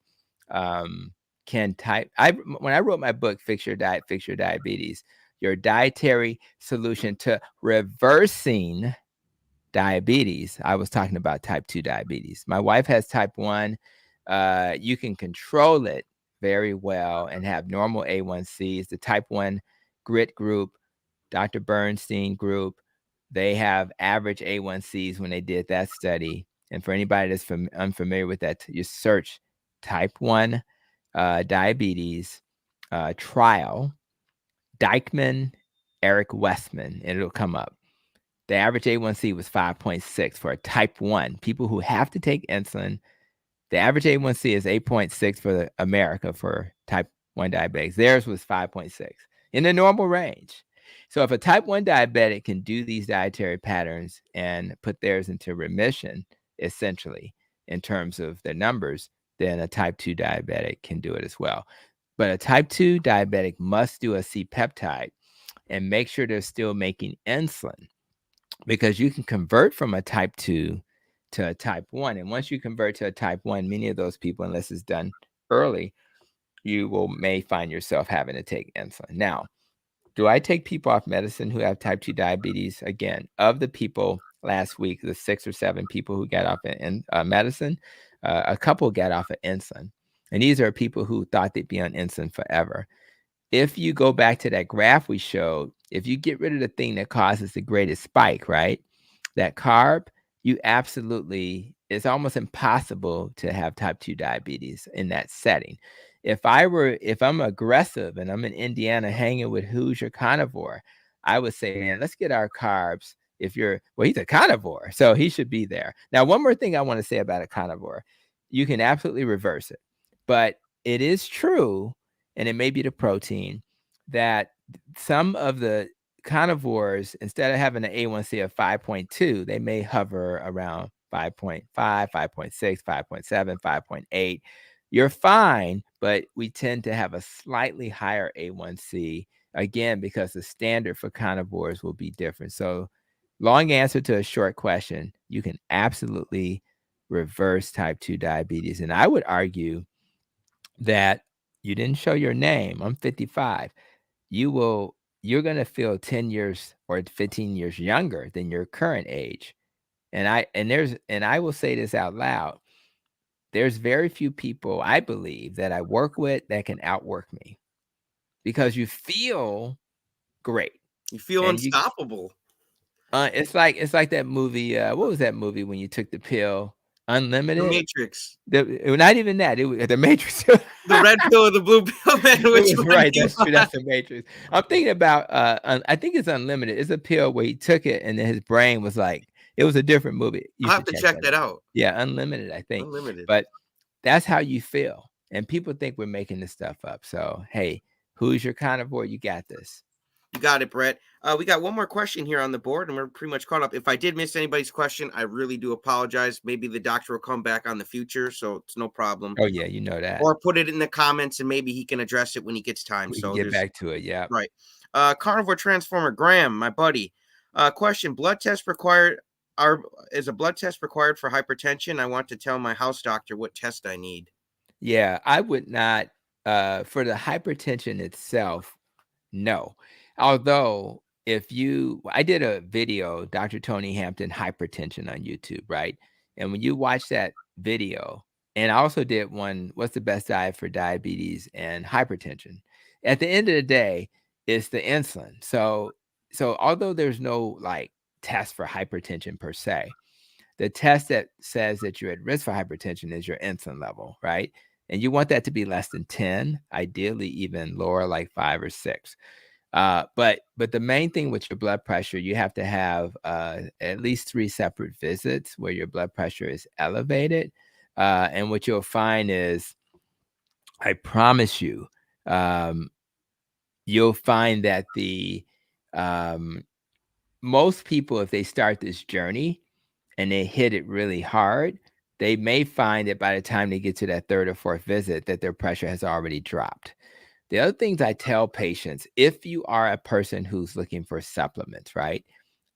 um, when I wrote my book, Fix Your Diet, Fix Your Diabetes, your dietary solution to reversing diabetes, I was talking about type 2 diabetes. My wife has type 1. You can control it very well and have normal A1Cs. The type 1 grit group, Dr. Bernstein group, they have average A1Cs when they did that study. And for anybody that's unfamiliar with that, you search type 1 diabetes trial, Dykman, Eric Westman, and it'll come up. The average A1C was 5.6 for a type 1. People who have to take insulin, the average A1C is 8.6 for America for type 1 diabetics. Theirs was 5.6 in the normal range. So if a type 1 diabetic can do these dietary patterns and put theirs into remission, essentially, in terms of their numbers, then a type 2 diabetic can do it as well. But a type 2 diabetic must do a C-peptide and make sure they're still making insulin, because you can convert from a type 2 to a type 1. And once you convert to a type 1, many of those people, unless it's done early, you may find yourself having to take insulin. Now, do I take people off medicine who have type 2 diabetes? Again, of the people last week, the 6 or 7 people who got off medicine, a couple got off of insulin. And these are people who thought they'd be on insulin forever. If you go back to that graph we showed, if you get rid of the thing that causes the greatest spike, right? That carb, it's almost impossible to have type 2 diabetes in that setting. If I'm aggressive and I'm in Indiana hanging with Hoosier carnivore, I would say, man, let's get our carbs. He's a carnivore, so he should be there. Now, one more thing I want to say about a carnivore, you can absolutely reverse it, but it is true, and it may be the protein, that some of the carnivores, instead of having an A1C of 5.2, they may hover around 5.5, 5.6, 5.7, 5.8. You're fine, but we tend to have a slightly higher A1C, again, because the standard for carnivores will be different. So long answer to a short question, you can absolutely reverse type 2 diabetes. And I would argue that you didn't show your name. I'm 55. You're going to feel 10 years or 15 years younger than your current age. And I will say this out loud. There's very few people I believe that I work with that can outwork me because you feel great. You feel And you unstoppable. it's like that movie, what was that movie when you took the pill? The Unlimited? Matrix. Not even that, it was The Matrix. The red pill or the blue pill, man, It which was one do right, you that's true, want? that's The Matrix. I'm thinking about, I think it's Unlimited. It's a pill where he took it and then his brain was like it was a different movie. You I'll have should to check check that that out. out. Yeah, Unlimited, I think. Unlimited. But that's how you feel, and people think we're making this stuff up. So, hey, who's your carnivore? You got this. You got it, Brett. We got one more question here on the board, and we're pretty much caught up. If I did miss anybody's question, I really do apologize. Maybe the doctor will come back on the future, so it's no problem. Oh, yeah, you know that. Or put it in the comments, and maybe he can address it when he gets time. We can So get there's back to it, yeah. right. Carnivore Transformer Graham, my buddy. Question: Blood test required? Is a blood test required for hypertension? I want to tell my house doctor what test I need. Yeah, I would not, for the hypertension itself, no. Although, I did a video, Dr. Tony Hampton, hypertension on YouTube, right? And when you watch that video, and I also did one, what's the best diet for diabetes and hypertension? At the end of the day, it's the insulin. So although there's no like test for hypertension per se, the test that says that you're at risk for hypertension is your insulin level, right? And you want that to be less than 10, ideally even lower, like 5 or 6. But the main thing with your blood pressure, you have to have at least 3 separate visits where your blood pressure is elevated. And what you'll find is, I promise you, um, you'll find that most people, if they start this journey and they hit it really hard, they may find that by the time they get to that 3rd or 4th visit, that their pressure has already dropped. The other things I tell patients, if you are a person who's looking for supplements, right?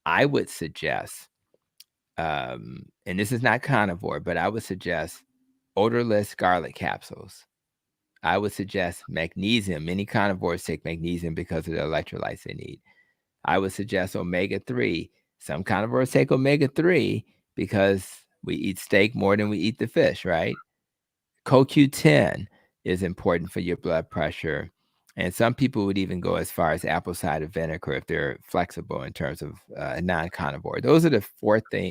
I would suggest, and this is not carnivore, but I would suggest odorless garlic capsules. I would suggest magnesium. Many carnivores take magnesium because of the electrolytes they need. I would suggest omega-3. Some carnivores take omega-3 because we eat steak more than we eat the fish, right? CoQ10 is important for your blood pressure. And some people would even go as far as apple cider vinegar if they're flexible in terms of non-carnivore. Those are the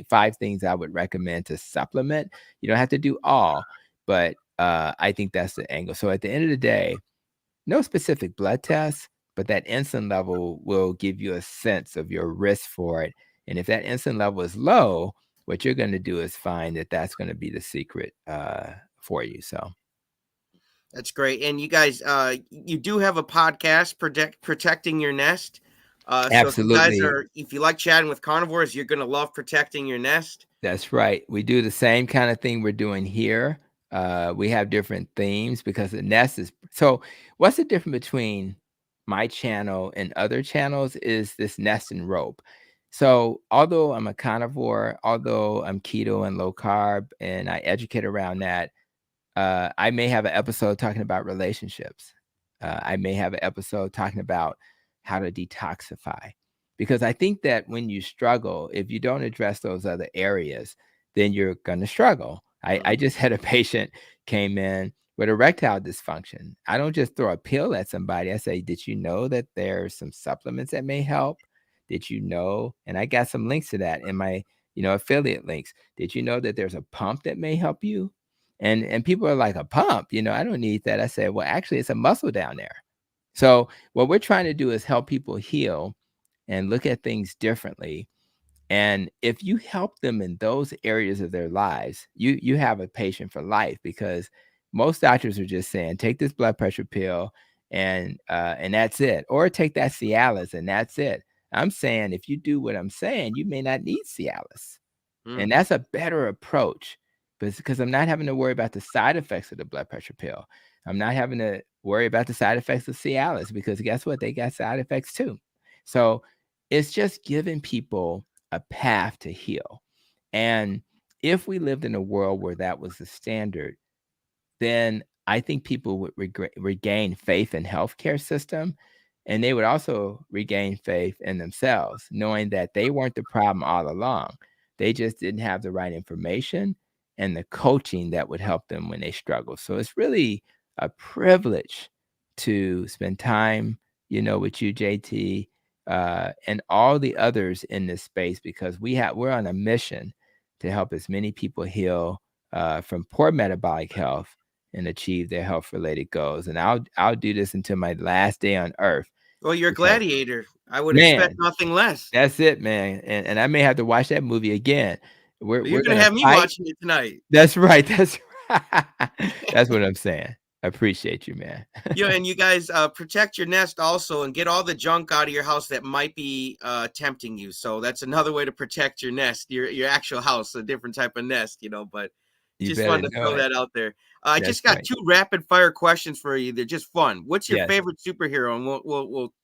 5 things I would recommend to supplement. You don't have to do all, but I think that's the angle. So at the end of the day, no specific blood tests, but that insulin level will give you a sense of your risk for it. And if that insulin level is low, what you're going to do is find that that's going to be the secret for you. So That's great. And you guys, you do have a podcast, Protecting Your Nest. So absolutely. if you like chatting with carnivores, you're going to love Protecting Your Nest. That's right. We do the same kind of thing we're doing here. We have different themes because the nest is so what's the difference between my channel and other channels is this nest and rope. So although I'm a carnivore, although I'm keto and low carb, and I educate around that, I may have an episode talking about relationships. I may have an episode talking about how to detoxify. Because I think that when you struggle, if you don't address those other areas, then you're going to struggle. I Mhm. just had a patient came in with erectile dysfunction. I don't just throw a pill at somebody. I say, did you know that there's some supplements that may help? Did you know? And I got some links to that in my, affiliate links. Did you know that there's a pump that may help you? And people are like, a pump, I don't need that. I said, well, actually, it's a muscle down there. So what we're trying to do is help people heal and look at things differently. And if you help them in those areas of their lives, you have a patient for life because most doctors are just saying, take this blood pressure pill and that's it. Or take that Cialis and that's it. I'm saying if you do what I'm saying, you may not need Cialis. Mm. And that's a better approach because I'm not having to worry about the side effects of the blood pressure pill. I'm not having to worry about the side effects of Cialis because guess what? They got side effects too. So it's just giving people a path to heal. And if we lived in a world where that was the standard, then I think people would regain faith in healthcare system, and they would also regain faith in themselves, knowing that they weren't the problem all along. They just didn't have the right information and the coaching that would help them when they struggle. So it's really a privilege to spend time, with you, JT, and all the others in this space because we're on a mission to help as many people heal from poor metabolic health and achieve their health related goals. And I'll do this until my last day on earth Well, you're a because, gladiator. I would expect man, nothing less. that's it, man. And I may have to watch that movie again. We're Well, you're we're gonna gonna have me fight. watching it tonight. That's right. That's right. That's what I'm saying. I appreciate you, man. And you guys protect your nest also, and get all the junk out of your house that might be tempting you. So that's another way to protect your nest, your actual house, a different type of nest. But You just better wanted to know throw it. that out there. I That's just got right. 2 rapid fire questions for you. They're just fun. What's your Yes. favorite superhero? And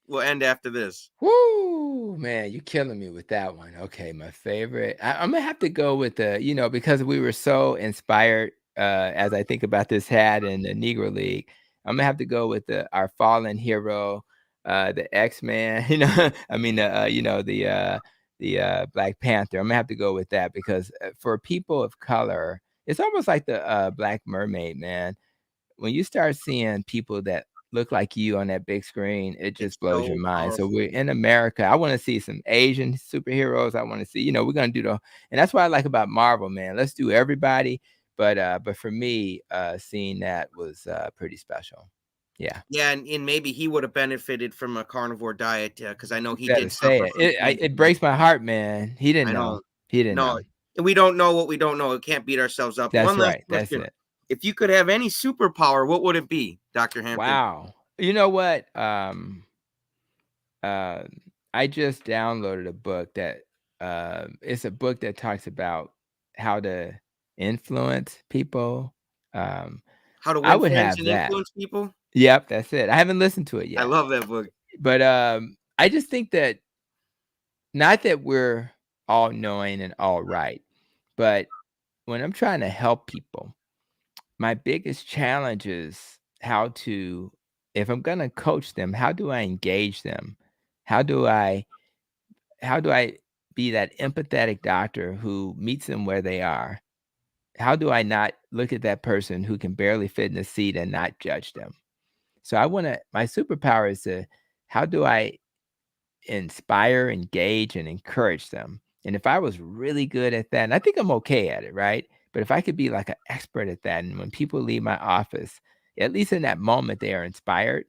we'll end after this. Woo, man, you killing me with that one. Okay, my favorite. I'm gonna have to go with because we were so inspired as I think about this hat and the Negro League. I'm gonna have to go with our fallen hero, the X-Man. I mean, the Black Panther. I'm gonna have to go with that because for people of color, it's almost like the Black Mermaid, man. When you start seeing people that look like you on that big screen, it It's just blows your so mind. So powerful. we're in America. I wanna see some Asian superheroes. I wanna see, we're gonna do and that's what I like about Marvel, man. Let's do everybody, but for me, seeing that was, pretty special. Yeah. Yeah, and maybe he would have benefited from a carnivore diet because I know You he better did say suffer it. from It cancer. breaks my heart, man. He didn't I know. know. He didn't No, know. and we don't know what we don't know. We can't beat ourselves up. That's One last right. That's question. it. If you could have any superpower, what would it be, Dr. Hampton? Wow. You know what? Uh, I just downloaded a book that it's a book that talks about how to influence people. Um, How to I win would friends have and that. influence people? Yep, that's it. I haven't listened to it I yet, love that book. but I just think that not that we're all knowing and all right, but when I'm trying to help people, my biggest challenge is if I'm going to coach them, how do I engage them? How do I how do I be that empathetic doctor who meets them where they are? How do I not look at that person who can barely fit in the seat and not judge them? So my superpower is how do I inspire, engage, and encourage them? And if I was really good at that, and I think I'm okay at it, right? But if I could be like an expert at that, and when people leave my office, at least in that moment, they are inspired,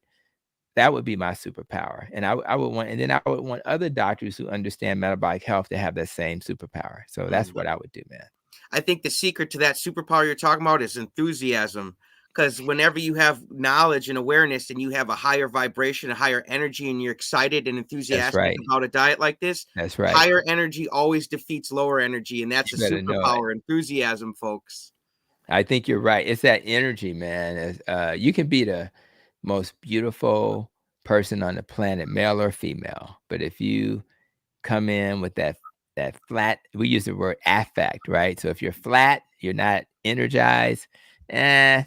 that would be my superpower, and I would want other doctors who understand metabolic health to have that same superpower. So that's Mm. what I would do, man. I think the secret to that superpower you're talking about is enthusiasm. Because whenever you have knowledge and awareness and you have a higher vibration, a higher energy, and you're excited and That's enthusiastic right. about a diet like this, That's right. higher energy always defeats lower energy. And that's You a better know it. superpower, enthusiasm, folks. I think you're right. It's that energy, man. You can be the most beautiful person on the planet, male or female, but if you come in with that flat, we use the word affect, right? So if you're flat, you're not energized, eh,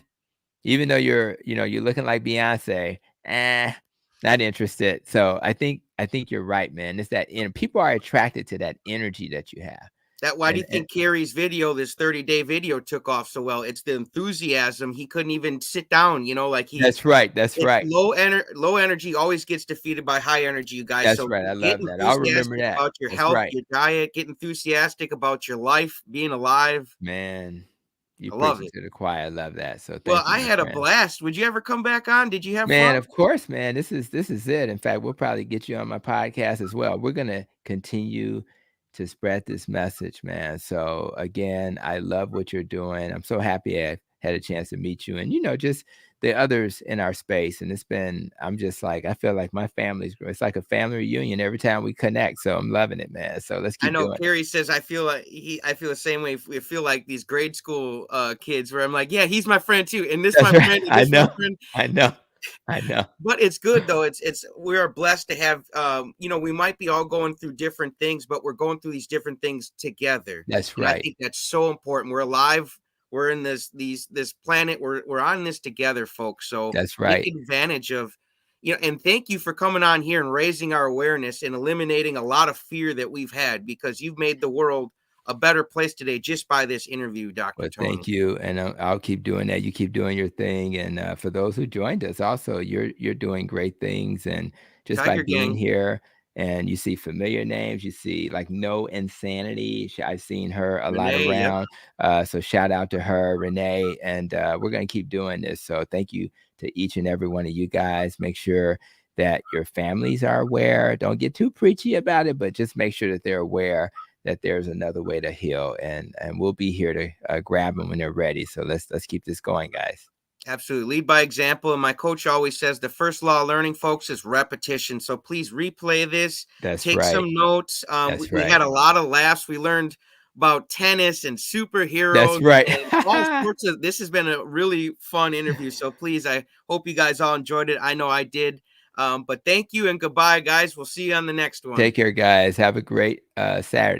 even though you're looking like Beyonce, not interested. So I think you're right, man. It's that people are attracted to that energy that you have. Why do you And think Carrie's video, this 30-day video, took off so well? It's the enthusiasm. He couldn't even sit down, like that's right. That's it's right. low energy always gets defeated by high energy, you guys. That's So right. I get love that. I'll remember enthusiastic that. about your That's health, right. your diet, get enthusiastic about your life, being alive. Man, you I love preaching it. to the choir. I love that. So Well, thank you, I my had a friend. blast. Would you ever come back on? Did you have fun? Man, of course, man. This is it. In fact, we'll probably get you on my podcast as well. We're gonna continue to spread this message, man. So again, I love what you're doing. I'm so happy I had a chance to meet you and just the others in our space. And I'm just like, I feel like my family's growing. It's like a family reunion every time we connect. So I'm loving it, man. So let's I keep know doing it. Carrie says I feel the same way. We feel like these grade school kids where I'm like, yeah, he's my friend too, and this my That's right. friend, and I this my know. friend. I know. I know. But it's good though. It's we are blessed to have you know, we might be all going through different things, but we're going through these different things together. That's And I right. think that's so important. We're alive. We're in this planet. We're on this together, folks. So That's take right. advantage of, you know, and thank you for coming on here and raising our awareness and eliminating a lot of fear that we've had, because you've made the world a better place today just by this interview, Dr. Well, Tony. thank you, and I'll keep doing that. You keep doing your thing, and for those who joined us, also, you're doing great things, and just by Tiger being Gang, here, and you see familiar names, you see like No Insanity. I've seen her a lot Renee, yep, around, so shout out to her, Renee, and we're gonna keep doing this. So thank you to each and every one of you guys. Make sure that your families are aware. Don't get too preachy about it, but just make sure that they're aware that there's another way to heal, and we'll be here to grab them when they're ready. So let's keep this going, guys. absolutely. Lead by example. And my coach always says the first law of learning, folks, is repetition. So please replay this, That's take right. some notes. That's We had right. a lot of laughs. We learned about tennis and That's superheroes right. and all sorts of. This has been a really fun interview. So please, I hope you guys all enjoyed it. I know I did. But thank you and goodbye, guys. We'll see you on the next one. Take care, guys. Have a great Saturday.